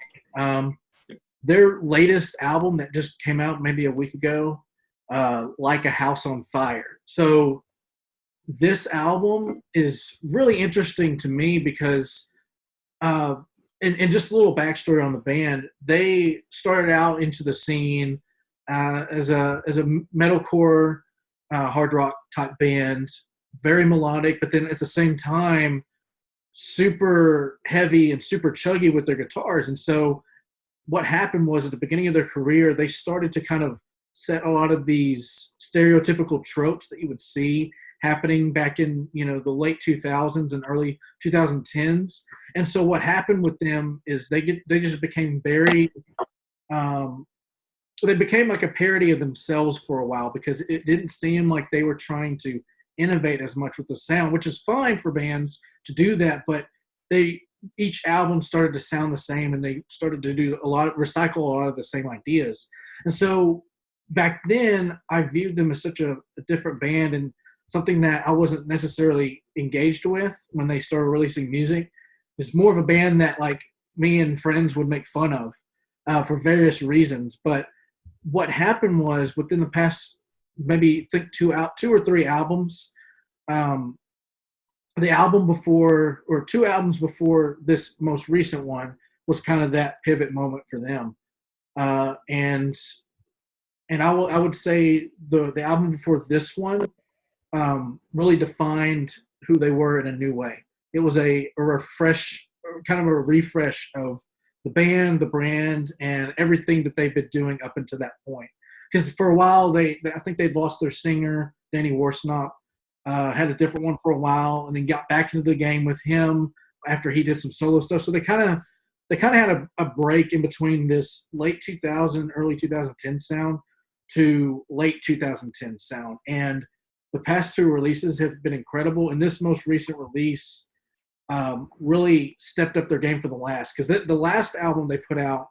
Their latest album that just came out maybe a week ago, Like a House on Fire. So this album is really interesting to me because, and just a little backstory on the band, they started out into the scene as a metalcore, hard rock type band, very melodic, but then at the same time, super heavy and super chuggy with their guitars. And so what happened was, at the beginning of their career, they started to kind of set a lot of these stereotypical tropes that you would see happening back in, the late 2000s and early 2010s. And so what happened with them is they just became very, they became like a parody of themselves for a while, because it didn't seem like they were trying to innovate as much with the sound, which is fine for bands to do that. But each album started to sound the same, and they started to recycle a lot of the same ideas. And so back then I viewed them as such a different band, and something that I wasn't necessarily engaged with when they started releasing music. It's more of a band that me and friends would make fun of for various reasons. But what happened was, within the past maybe two or three albums, the album before, or two albums before this most recent one, was kind of that pivot moment for them. And And I would say the album before this one really defined who they were in a new way. It was a refresh, kind of a refresh of the band, the brand, and everything that they've been doing up until that point. Because for a while, I think they'd lost their singer, Danny Worsnop, had a different one for a while, and then got back into the game with him after he did some solo stuff. So they kind of had a break in between this late 2000, early 2010 sound to late 2010 sound. And the past two releases have been incredible. And this most recent release really stepped up their game for the last. Because the last album they put out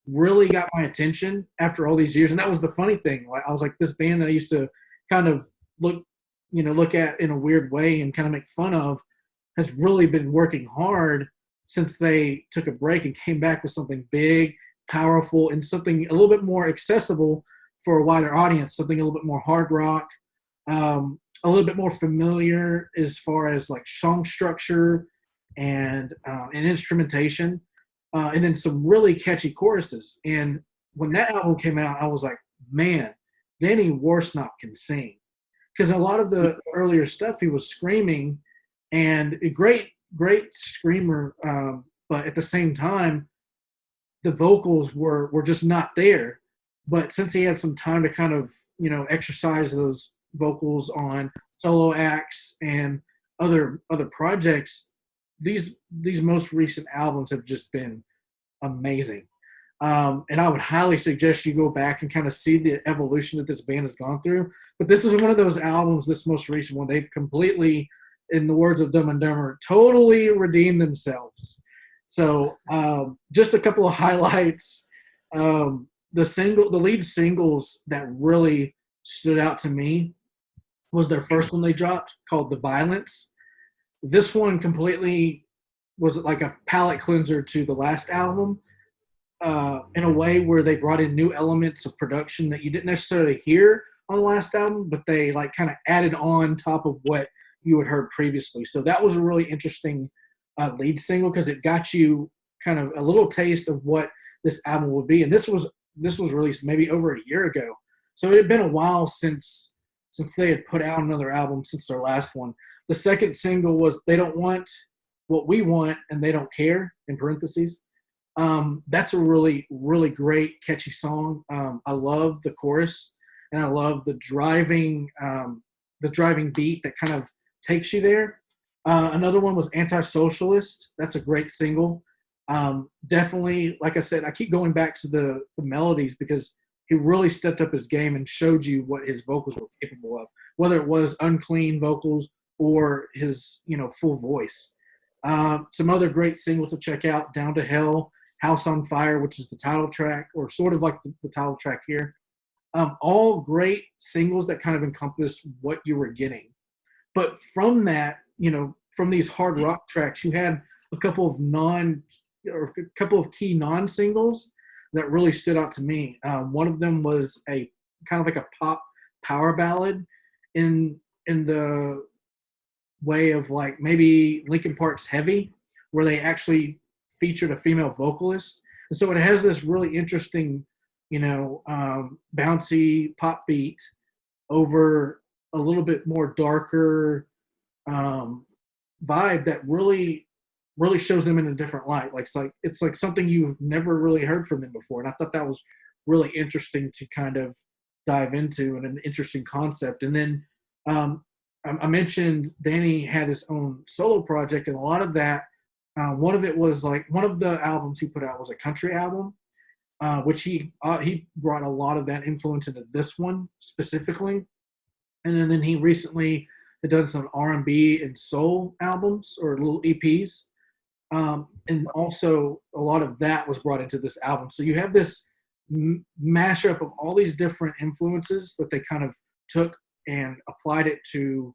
really got my attention after all these years. And that was the funny thing. Like, I was like, this band that I used to kind of look at in a weird way and kind of make fun of has really been working hard since they took a break and came back with something big, powerful, and something a little bit more accessible for a wider audience, something a little bit more hard rock, a little bit more familiar as far as like song structure and instrumentation, and then some really catchy choruses. And when that album came out, I was like, man, Danny Worsnop can sing. Because a lot of the earlier stuff, he was screaming, and a great screamer, but at the same time, the vocals were just not there. But since he had some time to kind of, exercise those vocals on solo acts and other projects, these most recent albums have just been amazing. And I would highly suggest you go back and kind of see the evolution that this band has gone through. But this is one of those albums, this most recent one, they've completely, in the words of Dumb and Dumber, totally redeemed themselves. So just a couple of highlights. The lead singles that really stood out to me was their first one they dropped called The Violence. This one completely was like a palate cleanser to the last album, in a way where they brought in new elements of production that you didn't necessarily hear on the last album, but they like kind of added on top of what you had heard previously. So that was a really interesting lead single, because it got you kind of a little taste of what this album would be. And this was released maybe over a year ago. So it had been a while since they had put out another album since their last one. The second single was They Don't Want What We Want and They Don't Care, in parentheses. That's a really, really great, catchy song. I love the chorus, and I love the driving beat that kind of takes you there. Another one was Anti-Socialist. That's a great single. Definitely, like I said, I keep going back to the melodies, because he really stepped up his game and showed you what his vocals were capable of, whether it was unclean vocals or his, full voice. Some other great singles to check out: Down to Hell, House on Fire, which is the title track, or sort of like the title track here. All great singles that kind of encompass what you were getting. But from that, from these hard rock tracks, you had a couple of key non-singles that really stood out to me. One of them was a kind of like a pop power ballad in the way of like maybe Linkin Park's Heavy, where they actually featured a female vocalist. And so it has this really interesting, bouncy pop beat over a little bit more darker vibe that really shows them in a different light. It's like something you've never really heard from them before. And I thought that was really interesting to kind of dive into, and an interesting concept. And then I mentioned Danny had his own solo project, and a lot of that, one of it was like, one of the albums he put out was a country album, which he brought a lot of that influence into this one specifically. And then he recently had done some R&B and soul albums, or little EPs. And also a lot of that was brought into this album. So you have this mashup of all these different influences that they kind of took and applied it to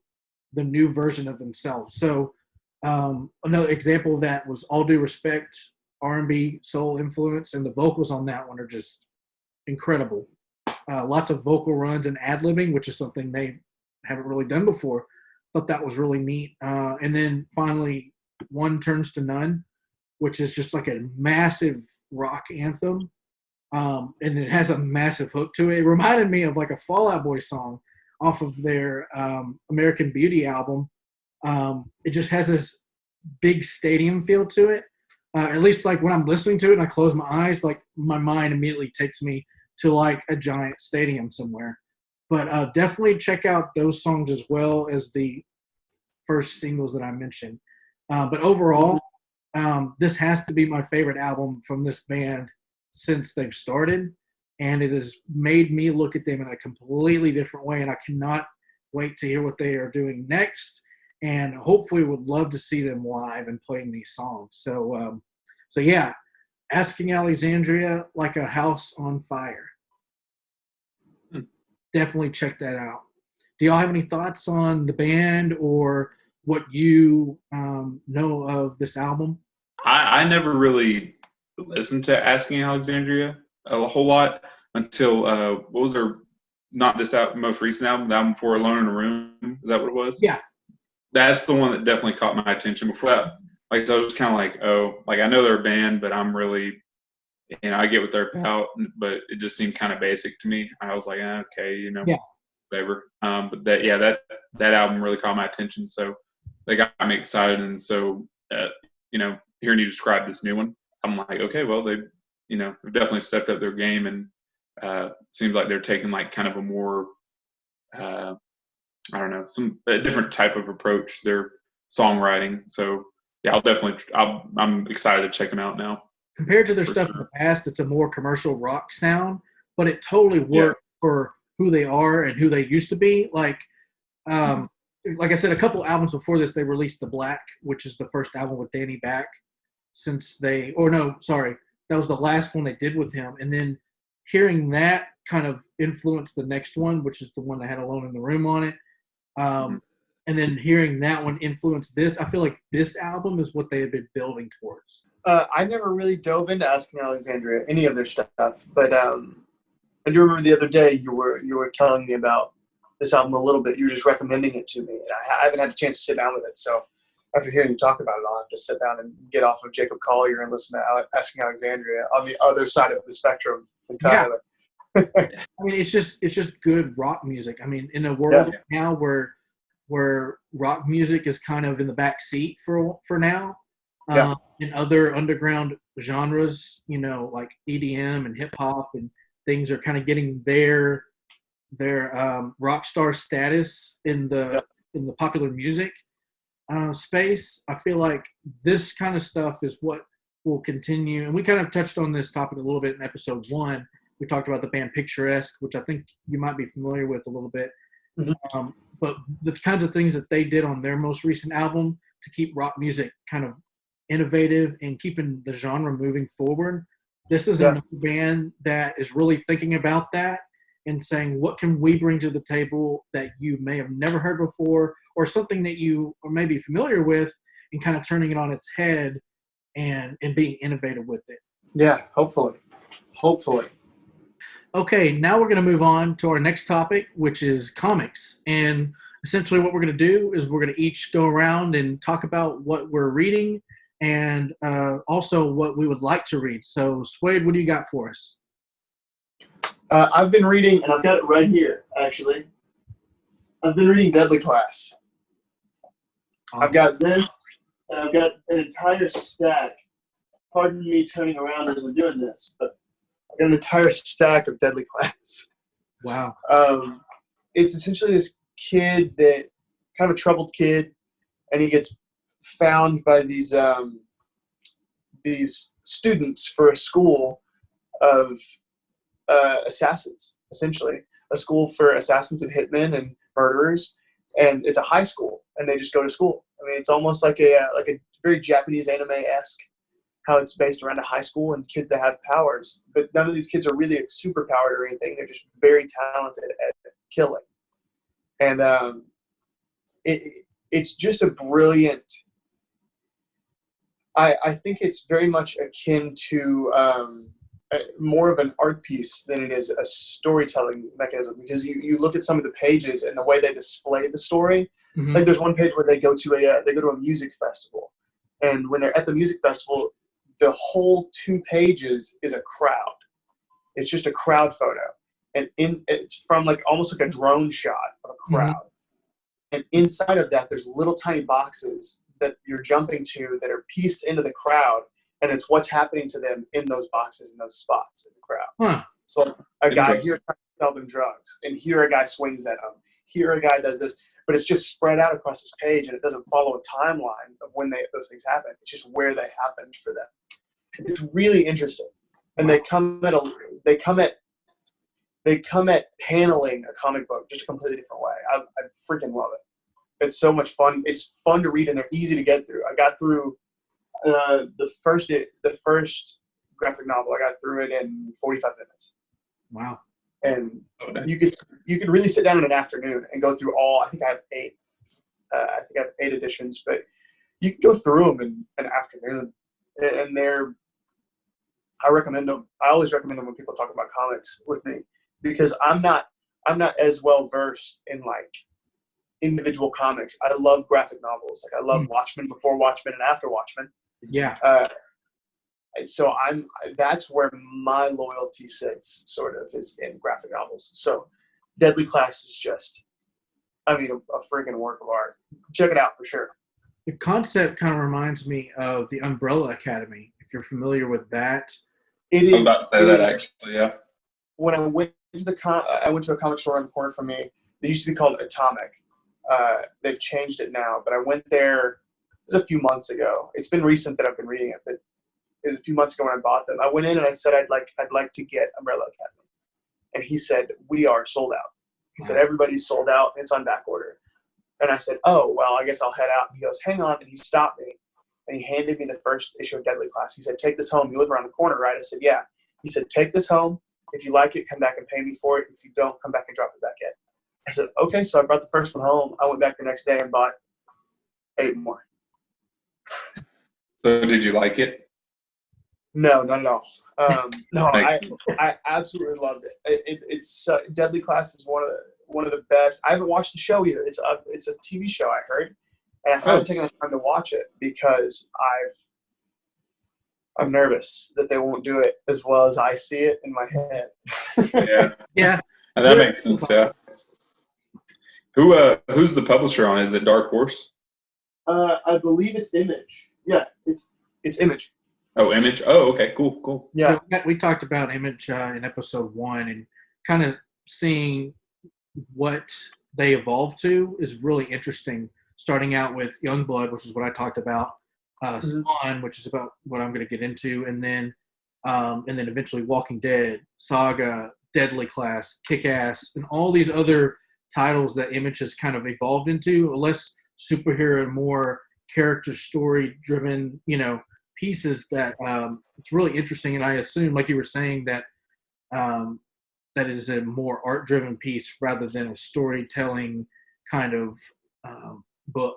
the new version of themselves. So another example of that was All Due Respect, R&B soul influence, and the vocals on that one are just incredible. Lots of vocal runs and ad-libbing, which is something they haven't really done before. Thought that was really neat. And then finally, One Turns to None, which is just like a massive rock anthem. and it has a massive hook to it. It reminded me of like a Fall Out Boy song off of their American Beauty album. It just has this big stadium feel to it. At least like when I'm listening to it and I close my eyes, like my mind immediately takes me to like a giant stadium somewhere. But definitely check out those songs as well as the first singles that I mentioned. But overall, this has to be my favorite album from this band since they've started. And it has made me look at them in a completely different way. And I cannot wait to hear what they are doing next. And hopefully would love to see them live and playing these songs. So yeah, Asking Alexandria, like a house on fire. Definitely check that out. Do y'all have any thoughts on the band or what you know of this album? I never really listened to Asking Alexandria a whole lot until what was their not this most recent album, the album before Alone in a Room. Is that what it was? Yeah. That's the one that definitely caught my attention. Before that, like so I was just kind of like, oh, like I know they're a band, but I'm really, I get what they're about, but it just seemed kind of basic to me. I was like, okay, yeah, whatever. But that album really caught my attention, so they got me excited, and so hearing you describe this new one, I'm like, okay, well they've definitely stepped up their game, and seems like they're taking like kind of a more I don't know, a different type of approach to their songwriting. So yeah, I'm excited to check them out now. Compared to their stuff in the past, it's a more commercial rock sound, but it totally worked for who they are and who they used to be. Like I said, a couple albums before this, they released The Black, which is the first album with Danny back that was the last one they did with him. And then hearing that kind of influenced the next one, which is the one that had Alone in the Room on it. And then hearing that one influence this, I feel like this album is what they had been building towards. I never really dove into Asking Alexandria, any of their stuff, but I do remember the other day you were telling me about this album a little bit. You were just recommending it to me, and I haven't had a chance to sit down with it. So after hearing you talk about it, I'll have to sit down and get off of Jacob Collier and listen to Asking Alexandria on the other side of the spectrum entirely. Yeah. I mean, it's just good rock music. I mean, in a world now where rock music is kind of in the back seat for now, in other underground genres, like EDM and hip hop and things are kind of getting their rock star status in the popular music space. I feel like this kind of stuff is what will continue. And we kind of touched on this topic a little bit in episode 1. We talked about the band Picturesque, which I think you might be familiar with a little bit. Mm-hmm. But the kinds of things that they did on their most recent album to keep rock music kind of innovative and keeping the genre moving forward. This is a band that is really thinking about that and saying, what can we bring to the table that you may have never heard before, or something that you are maybe familiar with, and kind of turning it on its head and being innovative with it. Yeah, hopefully. Okay, now we're going to move on to our next topic, which is comics. And essentially what we're going to do is we're going to each go around and talk about what we're reading and also what we would like to read. So, Swayde, what do you got for us? I've been reading, and I've got it right here, actually. I've been reading Deadly Class. I've got this, and I've got an entire stack. Pardon me turning around as we're doing this, but I've got an entire stack of Deadly Class. Wow. It's essentially this kid that, kind of a troubled kid, and he gets found by these students for a school of assassins, essentially. A school for assassins and hitmen and murderers. And it's a high school, and they just go to school. I mean, it's almost like a very Japanese anime-esque, how it's based around a high school and kids that have powers. But none of these kids are really super powered or anything. They're just very talented at killing. And it's just a brilliant. I think it's very much akin to more of an art piece than it is a storytelling mechanism, because you look at some of the pages and the way they display the story. Mm-hmm. Like there's one page where they go to a music festival, and when they're at the music festival, the whole 2 pages is a crowd. It's just a crowd photo, and it's from like almost like a drone shot of a crowd. Mm-hmm. And inside of that, there's little tiny boxes that you're jumping to that are pieced into the crowd, and it's what's happening to them in those boxes in those spots in the crowd. Huh. So a guy here trying to sell them drugs, and here a guy swings at them. Here a guy does this, but it's just spread out across this page, and it doesn't follow a timeline of when those things happen. It's just where they happened for them. It's really interesting, and they come at paneling a comic book just a completely different way. I freaking love it. It's so much fun. It's fun to read, and they're easy to get through. I got through the first graphic novel. I got through it in 45 minutes. Wow. And you could really sit down in an afternoon and go through all. I think I have 8. I think I have 8 editions, but you can go through them in an afternoon, and I recommend them. I always recommend them when people talk about comics with me, because I'm not as well versed in like individual comics. I love graphic novels. Like I love Watchmen before Watchmen and after Watchmen. Yeah. So that's where my loyalty sits, sort of, is in graphic novels. So Deadly Class is just, I mean, a freaking work of art. Check it out for sure. The concept kind of reminds me of the Umbrella Academy, if you're familiar with that. It is. I'm about to say that actually, yeah. When I went to I went to a comic store on the corner from me. They used to be called Atomic. They've changed it now, but I went there. It was a few months ago. It's been recent that I've been reading it, but it was a few months ago when I bought them. I went in and I said I'd like to get Umbrella Academy, and he said we are sold out. He said everybody's sold out. It's on back order. And I said, oh well, I guess I'll head out. And he goes, hang on, and he stopped me and he handed me the first issue of Deadly Class. He said, take this home. You live around the corner, right? I said, yeah. He said, take this home. If you like it, come back and pay me for it. If you don't, come back and drop it back in. I said, okay. So I brought the first one home. I went back the next day and bought 8 more. So did you like it? No, not at all. No, I absolutely loved it. It's Deadly Class is one of the best. I haven't watched the show either. It's a TV show, I heard, and I haven't taken the time to watch it because I'm nervous that they won't do it as well as I see it in my head. Yeah. And that makes sense. Yeah. Who's the publisher on it? Is it Dark Horse? I believe it's Image. Yeah, it's Image. Oh, Image. Oh, okay. Cool. Yeah. So we talked about Image in episode 1, and kind of seeing what they evolved to is really interesting. Starting out with Youngblood, which is what I talked about, Spawn, which is about what I'm going to get into, and then eventually Walking Dead, Saga, Deadly Class, Kick-Ass, and all these other titles that Image has kind of evolved into, less superhero and more character story driven, pieces that it's really interesting. And I assume, like you were saying, that that is a more art driven piece rather than a storytelling kind of book.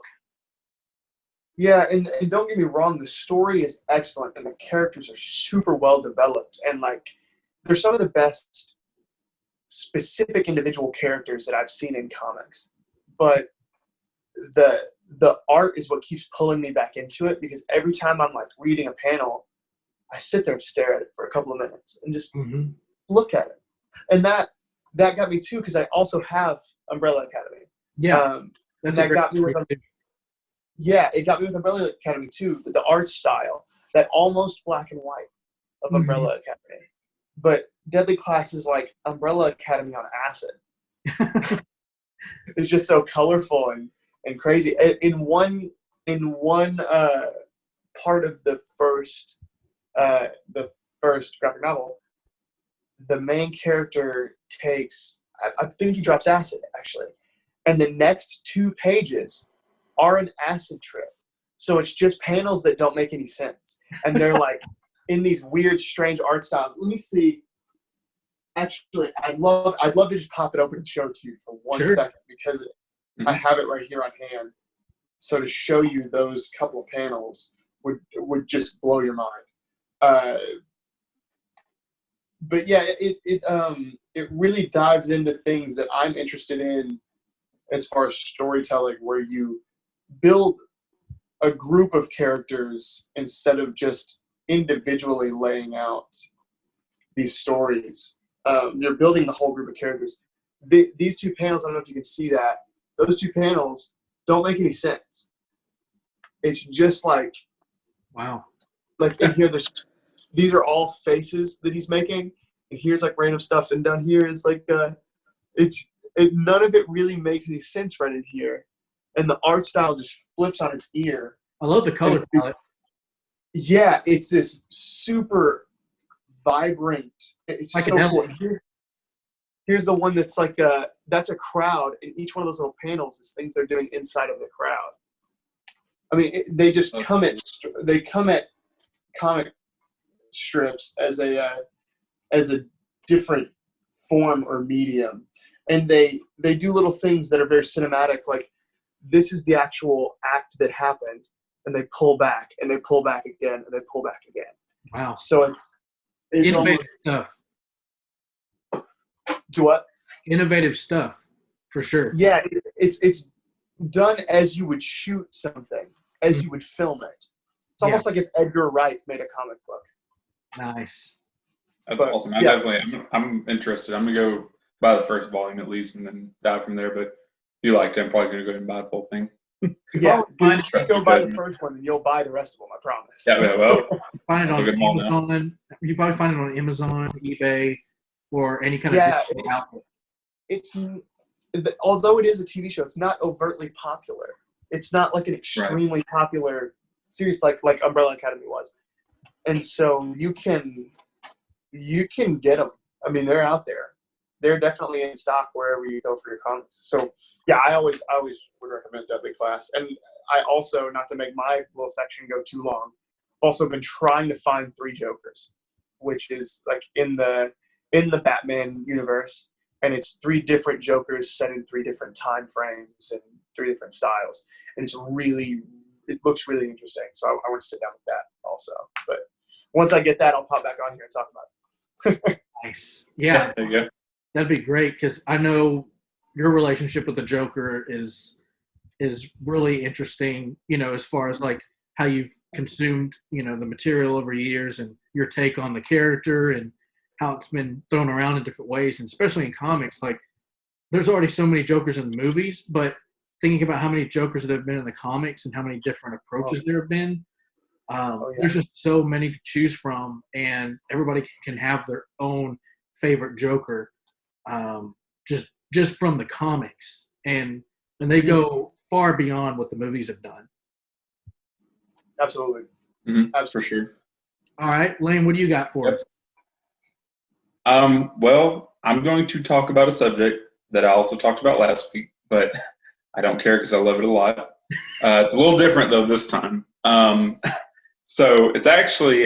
Yeah, and don't get me wrong, the story is excellent and the characters are super well developed, and like they're some of the best specific individual characters that I've seen in comics. But the art is what keeps pulling me back into it, because every time I'm like reading a panel, I sit there and stare at it for a couple of minutes and just look at it. And that got me too, because I also have Umbrella Academy. Yeah, that got me with it got me with Umbrella Academy too. The art style, that almost black and white of Umbrella Academy. But Deadly Class is like Umbrella Academy on acid. It's just so colorful and crazy. In one part of the first graphic novel, the main character takes, I think he drops acid actually, and the next 2 pages are an acid trip. So it's just panels that don't make any sense, and they're like in these weird, strange art styles. Let me see. Actually, I'd love to just pop it open and show it to you for one second, because I have it right here on hand. So to show you those couple of panels would just blow your mind. But yeah, it really dives into things that I'm interested in as far as storytelling, where you build a group of characters instead of just individually laying out these stories. They're building the whole group of characters. These two panels, I don't know if you can see that. Those two panels don't make any sense. It's just like, Wow. like in here, these are all faces that he's making, and here's like random stuff, and down here is like none of it really makes any sense right in here, and the art style just flips on its ear. I love the color palette. Yeah, it's this super vibrant. It's so cool. Here's the one that's like that's a crowd, and each one of those little panels is things they're doing inside of the crowd. I mean, they just come at comic strips as a different form or medium, and they do little things that are very cinematic, like this is the actual act that happened, and they pull back and they pull back again and they pull back again. Wow. So it's innovative stuff. Do what? Innovative stuff, for sure. Yeah, it's done as you would shoot something, as you would film it. It's almost like if Edgar Wright made a comic book. Nice. That's awesome. I'm interested. I'm gonna go buy the first volume at least, and then dive from there. But if you liked it, I'm probably gonna go ahead and buy the whole thing. Yeah, just go buy the first one, and you'll buy the rest of them. I promise. Yeah, well, find it on Amazon. You probably find it on Amazon, eBay, or any kind of outlet. It's although it is a TV show, it's not overtly popular. It's not like an extremely popular series like Umbrella Academy was, and so you can get them. I mean, they're out there. They're definitely in stock wherever you go for your comics. So yeah, I always would recommend Deadly Class. And I also, not to make my little section go too long, also been trying to find 3 Jokers, which is like in the Batman universe, and it's 3 different Jokers set in 3 different time frames and 3 different styles, and it looks really interesting. So I want to sit down with that also. But once I get that, I'll pop back on here and talk about it. Nice. Yeah. There you go. That'd be great, because I know your relationship with the Joker is really interesting, as far as like how you've consumed, the material over years and your take on the character and how it's been thrown around in different ways. And especially in comics, like there's already so many Jokers in the movies, but thinking about how many Jokers there have been in the comics and how many different approaches there have been, there's just so many to choose from, and everybody can have their own favorite Joker. Just from the comics, and they go far beyond what the movies have done. Absolutely. Mm-hmm. Absolutely. For sure. All right, Lane, what do you got for us? Well, I'm going to talk about a subject that I also talked about last week, but I don't care because I love it a lot. It's a little different though this time. So it's actually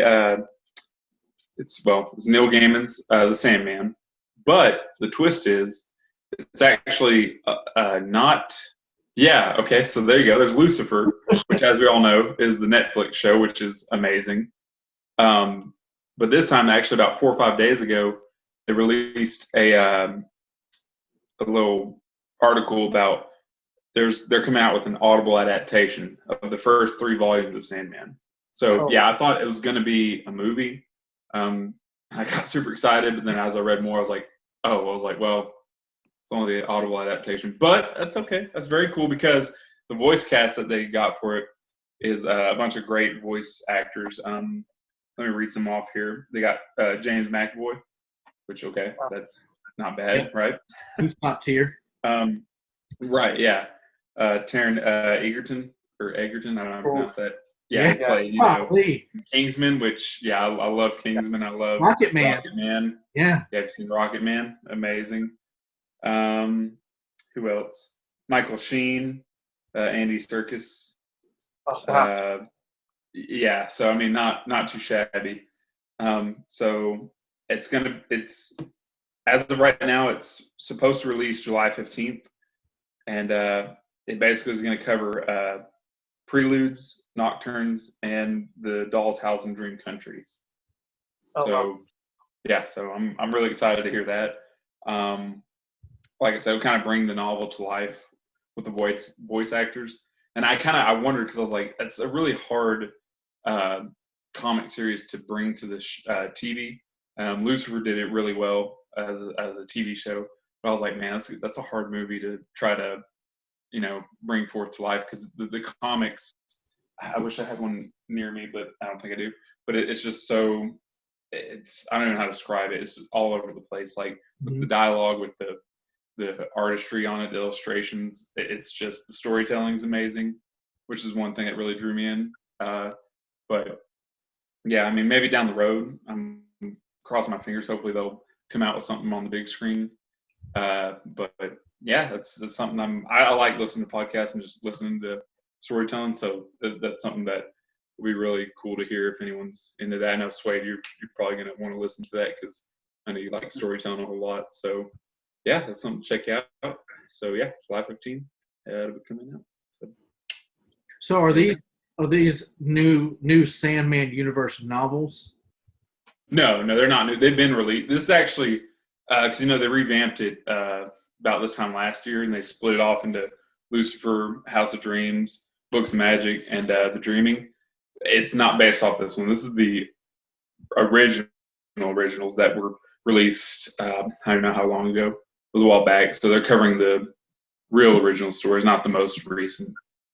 it's Neil Gaiman's The Sandman. But the twist is, it's actually not. Yeah, okay, so there you go. There's Lucifer, which, as we all know, is the Netflix show, which is amazing. But this time, actually, about 4 or 5 days ago, they released a little article about they're coming out with an Audible adaptation of the first 3 volumes of Sandman. So I thought it was going to be a movie. I got super excited, but then as I read more, I was like, well, it's only the Audible adaptation. But that's okay. That's very cool, because the voice cast that they got for it is a bunch of great voice actors. Let me read some off here. They got James McAvoy, which, that's not bad, right? Who's top tier? Right, yeah. Taron Egerton, I don't know how to pronounce that. Yeah, he played, Kingsman, which, I love Kingsman. I love Rocket Man. Yeah. I've seen Rocket Man. Amazing. Who else? Michael Sheen, Andy Serkis. Oh, wow. So I mean, not too shabby. So it's as of right now, it's supposed to release July 15th, and it basically is going to cover Preludes, Nocturnes, and the Doll's House in Dream Country. So I'm really excited to hear that. Like I said, it'll kind of bring the novel to life with the voice actors. And I wondered, because I was like, it's a really hard comic series to bring to the TV. Lucifer did it really well as a TV show, but I was like, man, that's a hard movie to try to, bring forth to life, because the comics, I wish I had one near me, but I don't think I do. But it's just so, I don't know how to describe it. It's just all over the place. Like the dialogue with the artistry on it, the illustrations, it's just, the storytelling's amazing, which is one thing that really drew me in. But yeah, I mean, maybe down the road, I'm crossing my fingers. Hopefully they'll come out with something on the big screen. But yeah, that's something I like listening to podcasts and just listening to storytelling. So that's something that would be really cool to hear if anyone's into that. I know, Swayde, you're probably going to want to listen to that, because I know you like storytelling a whole lot. So yeah, that's something to check out. So yeah, July 15th, it'll be coming out. So are these new Sandman universe novels? No, they're not new. They've been released. This is actually, because they revamped it about this time last year, and they split it off into Lucifer, House of Dreams, Books of Magic, and The Dreaming. It's not based off this one. This is the originals that were released. I don't know how long ago. It was a while back. So they're covering the real original stories, not the most recent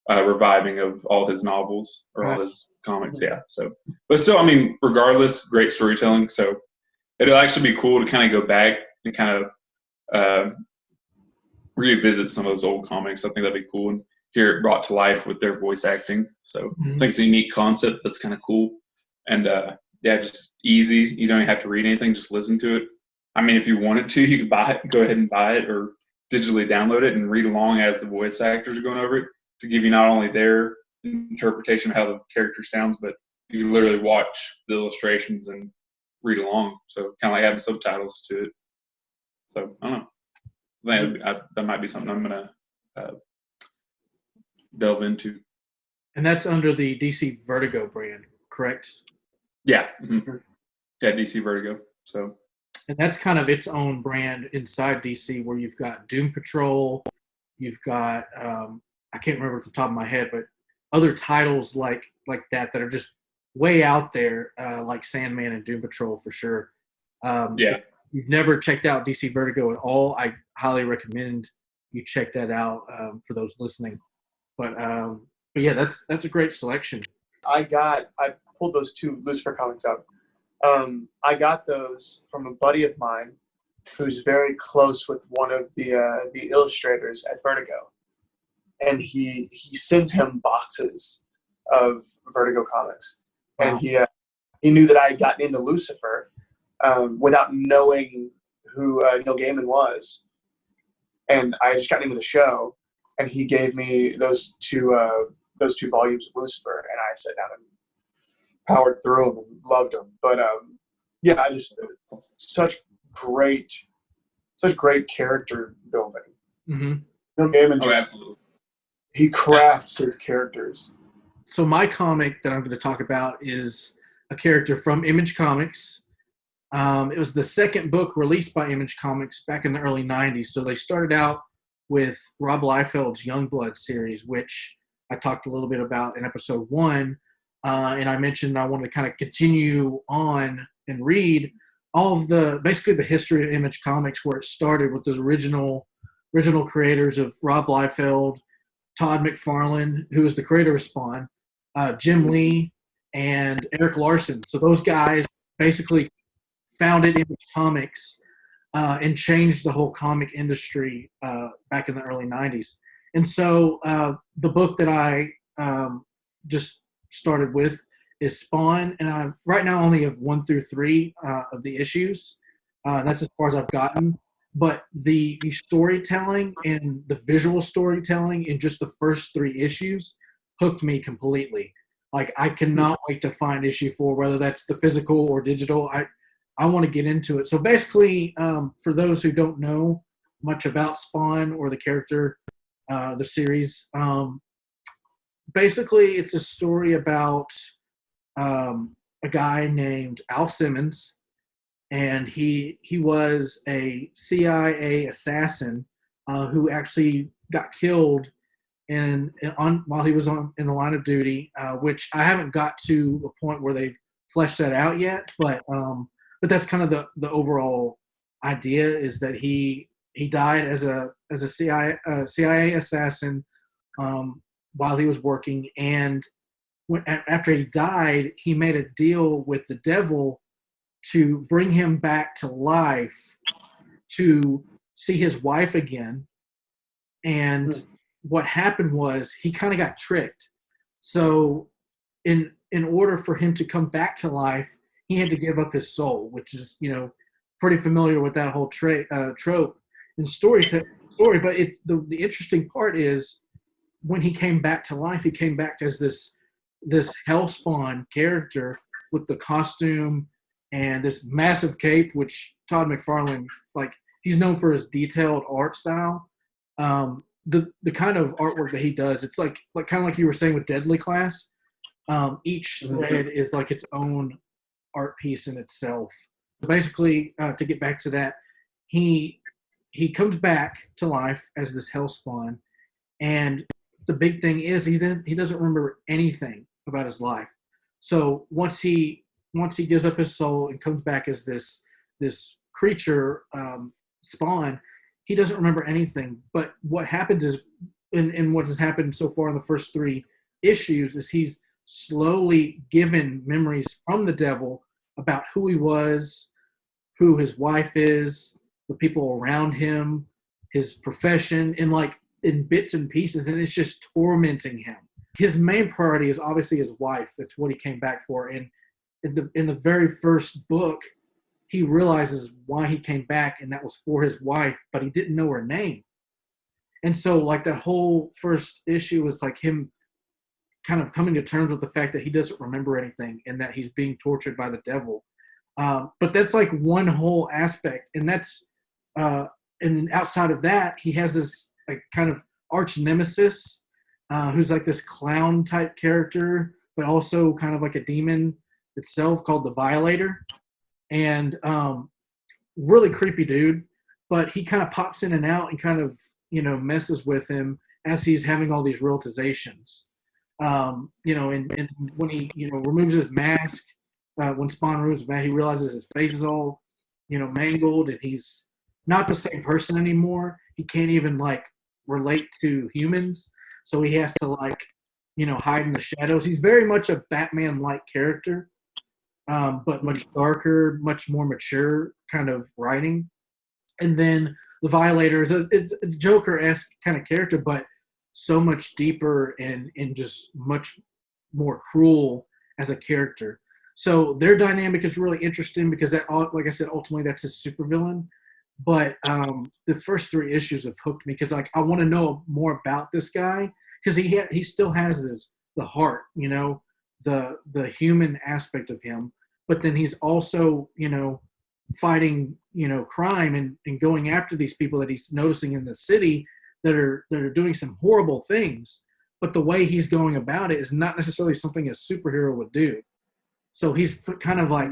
reviving of all his novels or all his comics. Yeah. So, but still, I mean, regardless, great storytelling. So it'll actually be cool to kind of go back and kind of revisit some of those old comics. I think that'd be cool, and hear it brought to life with their voice acting. So I think it's a unique concept that's kind of cool. And yeah, just easy. You don't even have to read anything, just listen to it. I mean, if you wanted to, you could buy it, go ahead and buy it, or digitally download it and read along as the voice actors are going over it, to give you not only their interpretation of how the character sounds, but you can literally watch the illustrations and read along. So kind of like having subtitles to it. So I don't know. That might be something I'm going to delve into. And that's under the DC Vertigo brand, correct? Yeah. Mm-hmm. Yeah, DC Vertigo. So. And that's kind of its own brand inside DC, where you've got Doom Patrol, you've got I can't remember off the top of my head, but other titles like that are just way out there, like Sandman and Doom Patrol for sure. Yeah. If you've never checked out DC Vertigo at all, I highly recommend you check that out for those listening. But yeah, that's a great selection. I pulled those two Lucifer comics out. I got those from a buddy of mine who's very close with one of the illustrators at Vertigo, and he sends him boxes of Vertigo comics. Wow. And he knew that I had gotten into Lucifer without knowing who Neil Gaiman was, and I just got into the show, and he gave me those two volumes of Lucifer, and I sat down and powered through them and loved them. But yeah, I just such great character building. Mm-hmm. Neil Gaiman absolutely. He crafts his characters. So my comic that I'm going to talk about is a character from Image Comics. It was the second book released by Image Comics back in the early 90s. So they started out with Rob Liefeld's Youngblood series, which I talked a little bit about in episode 1. And I mentioned I wanted to kind of continue on and read all of basically the history of Image Comics, where it started with those original creators of Rob Liefeld, Todd McFarlane, who is the creator of Spawn, Jim Lee, and Eric Larson. So those guys basically founded Image Comics and changed the whole comic industry back in the early 90s. And so the book that I just started with is Spawn, and I right now only have 1 through 3 of the issues. That's as far as I've gotten. But the storytelling and the visual storytelling in just the first 3 issues hooked me completely. Like, I cannot wait to find issue 4, whether that's the physical or digital. I want to get into it. So basically, for those who don't know much about Spawn or the character, the series, basically it's a story about a guy named Al Simmons, and he was a CIA assassin who actually got killed while he was in the line of duty, which I haven't got to a point where they've fleshed that out yet, but but that's kind of the overall idea, is that he died as a CIA assassin while he was working, and after he died, he made a deal with the devil to bring him back to life to see his wife again. And what happened was he kind of got tricked. So in order for him to come back to life, he had to give up his soul, which is, pretty familiar with that whole trope and story. But the interesting part is when he came back to life, he came back as this hellspawn character with the costume and this massive cape, which Todd McFarlane, like, he's known for his detailed art style. The kind of artwork that he does, it's like kind of like you were saying with Deadly Class. Each thread is like its own art piece in itself. Basically, to get back to that, he comes back to life as this hellspawn, and the big thing is he doesn't remember anything about his life. So once he gives up his soul and comes back as this creature spawn, he doesn't remember anything. But what happens is, and what has happened so far in the first 3 issues, is he's slowly given memories from the devil about who he was, who his wife is, the people around him, his profession, and like in bits and pieces, and it's just tormenting him. His main priority is obviously his wife. That's what he came back for. And in the very first book, he realizes why he came back, and that was for his wife, but he didn't know her name. And so like that whole first issue was like him kind of coming to terms with the fact that he doesn't remember anything and that he's being tortured by the devil. But that's like one whole aspect. And that's, and outside of that, he has this like kind of arch nemesis, who's like this clown type character, but also kind of like a demon itself, called the Violator. And really creepy dude, but he kind of pops in and out and kind of, messes with him as he's having all these realizations. And when he, removes his mask, when Spawn removes his mask, he realizes his face is all, mangled, and he's not the same person anymore. He can't even like relate to humans, so he has to like, hide in the shadows. He's very much a Batman-like character, but much darker, much more mature kind of writing. And then the Violator is a Joker-esque kind of character, but so much deeper and just much more cruel as a character. So their dynamic is really interesting because that, like I said, ultimately that's his supervillain. But the first 3 issues have hooked me because like I want to know more about this guy, because he still has the heart, the human aspect of him. But then he's also, fighting, crime and going after these people that he's noticing in the city that are doing some horrible things. But the way he's going about it is not necessarily something a superhero would do. So he's kind of like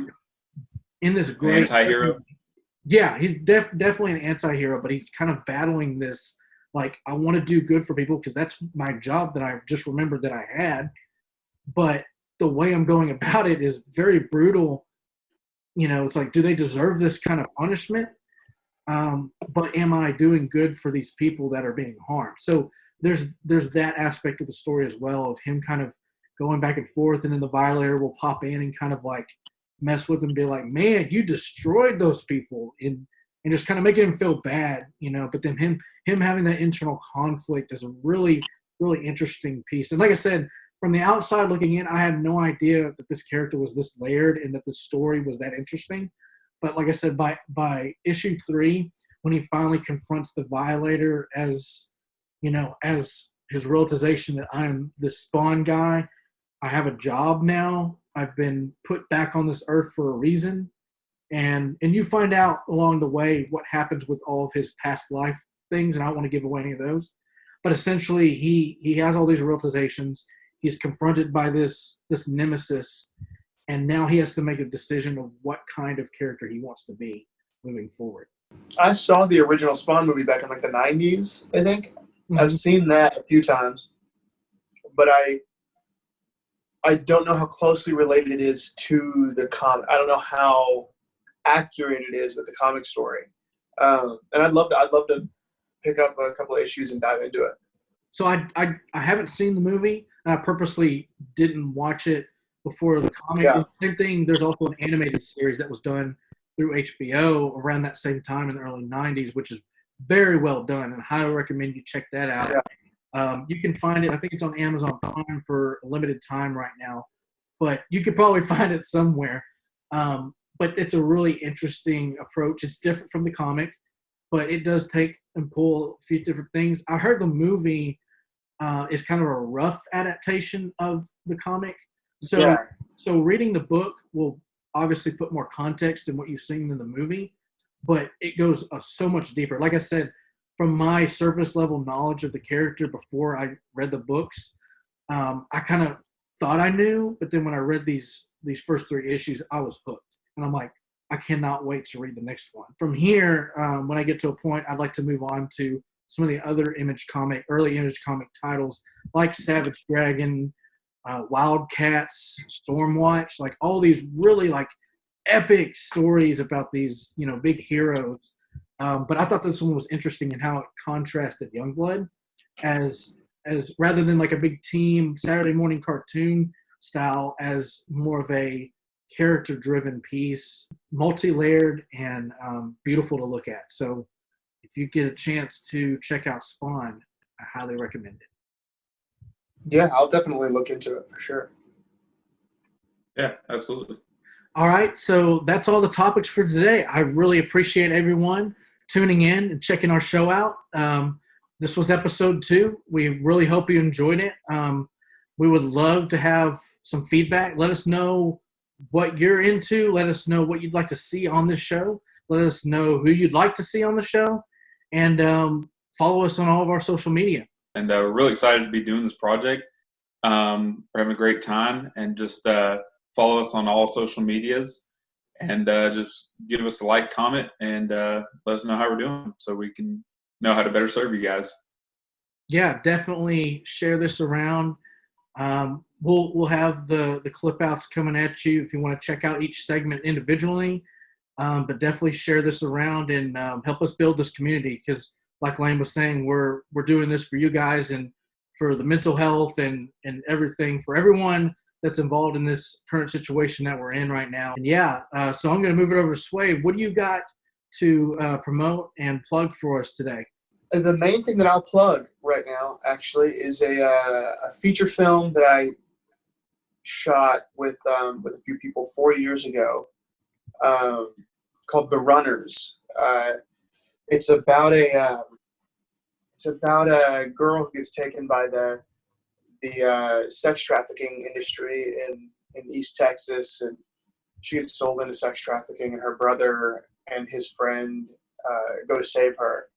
in this great anti-hero. Yeah, he's definitely an anti-hero, but he's kind of battling this, like, I want to do good for people because that's my job that I just remembered that I had. But the way I'm going about it is very brutal. It's like, do they deserve this kind of punishment? But am I doing good for these people that are being harmed? So there's that aspect of the story as well, of him kind of going back and forth, and then the Violator will pop in and kind of like mess with him and be like, man, you destroyed those people, and just kind of making him feel bad, but then him having that internal conflict is a really, really interesting piece. And like I said, from the outside looking in, I had no idea that this character was this layered and that the story was that interesting. But like I said, by issue 3, when he finally confronts the Violator as his realization that I'm this Spawn guy, I have a job now, I've been put back on this earth for a reason. And you find out along the way what happens with all of his past life things, and I don't want to give away any of those. But essentially, he has all these realizations. He's confronted by this nemesis, and now he has to make a decision of what kind of character he wants to be moving forward. I saw the original Spawn movie back in like the 90s, I think. Mm-hmm. I've seen that a few times, but I don't know how closely related it is to the comic. I don't know how accurate it is with the comic story. And I'd love to pick up a couple of issues and dive into it. So I haven't seen the movie, and I purposely didn't watch it before the comic. Yeah. Same thing. There's also an animated series that was done through HBO around that same time in the early '90s, which is very well done, and highly recommend you check that out. Yeah. You can find it. I think it's on Amazon Prime for a limited time right now, but you could probably find it somewhere. But it's a really interesting approach. It's different from the comic, but it does take and pull a few different things. I heard the movie is kind of a rough adaptation of the comic. So reading the book will obviously put more context in what you've seen in the movie, but it goes so much deeper. Like I said, from my surface level knowledge of the character before I read the books, I kind of thought I knew, but then when I read these first 3 issues, I was hooked. And I'm like, I cannot wait to read the next one. From here, when I get to a point, I'd like to move on to some of the other early Image comic titles like Savage Dragon, Wildcats, Stormwatch, like all these really like epic stories about these, big heroes. But I thought this one was interesting in how it contrasted Youngblood as rather than like a big team Saturday morning cartoon style, as more of a character-driven piece, multi-layered and beautiful to look at. So if you get a chance to check out Spawn, I highly recommend it. Yeah, I'll definitely look into it for sure. Yeah, absolutely. All right, so that's all the topics for today. I really appreciate everyone tuning in and checking our show out. This was episode 2. We really hope you enjoyed it. We would love to have some feedback. Let us know what you're into. Let us know what you'd like to see on this show. Let us know who you'd like to see on the show. And follow us on all of our social media. And we're really excited to be doing this project. We're having a great time. And just follow us on all social medias. And just give us a like, comment, and let us know how we're doing so we can know how to better serve you guys. Yeah, definitely share this around. We'll have the clip outs coming at you if you want to check out each segment individually, but definitely share this around and help us build this community, because like Lane was saying, we're doing this for you guys and for the mental health and everything for everyone that's involved in this current situation that we're in right now. And so I'm going to move it over to Swayde. What do you got to promote and plug for us today? The main thing that I'll plug right now, actually, is a feature film that I shot with a few people 4 years ago, called The Runners. It's about a girl who gets taken by the sex trafficking industry in East Texas, and she gets sold into sex trafficking, and her brother and his friend go to save her.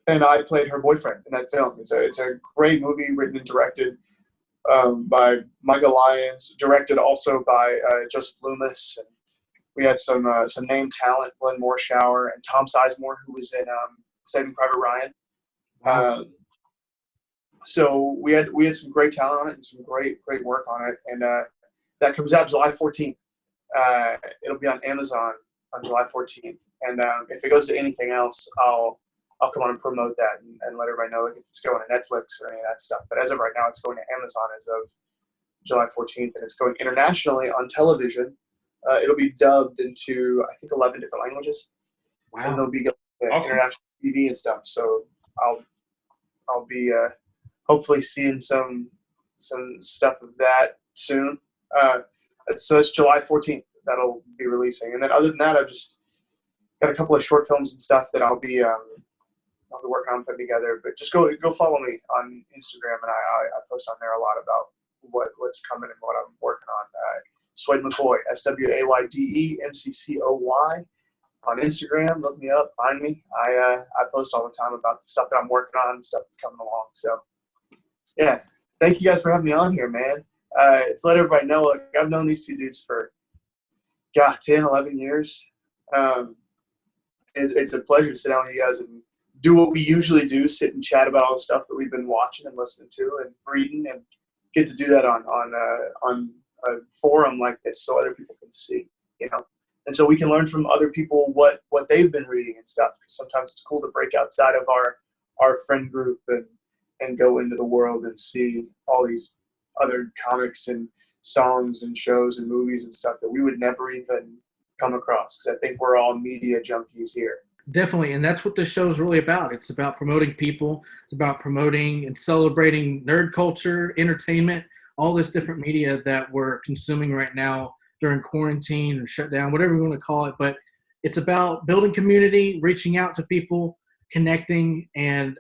And I played her boyfriend in that film. It's a great movie, written and directed by Michael Lyons, directed also by Joseph Loomis. And we had some name talent, Glenn Morshower and Tom Sizemore, who was in Saving Private Ryan. Wow. So we had some great talent on it and some great work on it. And that comes out July 14th. It'll be on Amazon on July 14th. And if it goes to anything else, I'll come on and promote that and let everybody know if it's going to Netflix or any of that stuff. But as of right now, it's going to Amazon as of July 14th, and it's going internationally on television. It'll be dubbed into, I think, 11 different languages. Wow. And it'll be going to Awesome. international TV and stuff. So I'll be hopefully seeing some stuff of that soon. So it's July 14th that'll be releasing. And then other than that, I've just got a couple of short films and stuff that I'll be working on putting together. But just go follow me on Instagram, and I post on there a lot about what's coming and what I'm working on. Swayde McCoy, SWAYDE MCCOY on Instagram. Look me up, find me. I post all the time about the stuff that I'm working on, stuff that's coming along. So yeah, thank you guys for having me on here, man. To let everybody know, like, I've known these two dudes for 10, 11 years. It's a pleasure to sit down with you guys and do what we usually do, sit and chat about all the stuff that we've been watching and listening to and reading, and get to do that on a forum like this so other people can see, And so we can learn from other people what they've been reading and stuff. Because sometimes it's cool to break outside of our friend group and go into the world and see all these other comics and songs and shows and movies and stuff that we would never even come across, because I think we're all media junkies here. Definitely, and that's what this show is really about. It's about promoting people. It's about promoting and celebrating nerd culture, entertainment, all this different media that we're consuming right now during quarantine or shutdown, whatever you want to call it. But it's about building community, reaching out to people, connecting, and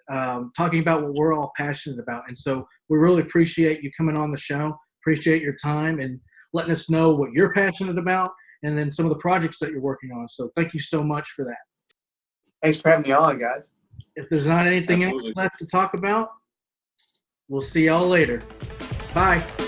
talking about what we're all passionate about. And so we really appreciate you coming on the show, appreciate your time, and letting us know what you're passionate about, and then some of the projects that you're working on. So thank you so much for that. Thanks for having me on, guys. If there's not anything else left to talk about, we'll see y'all later. Bye.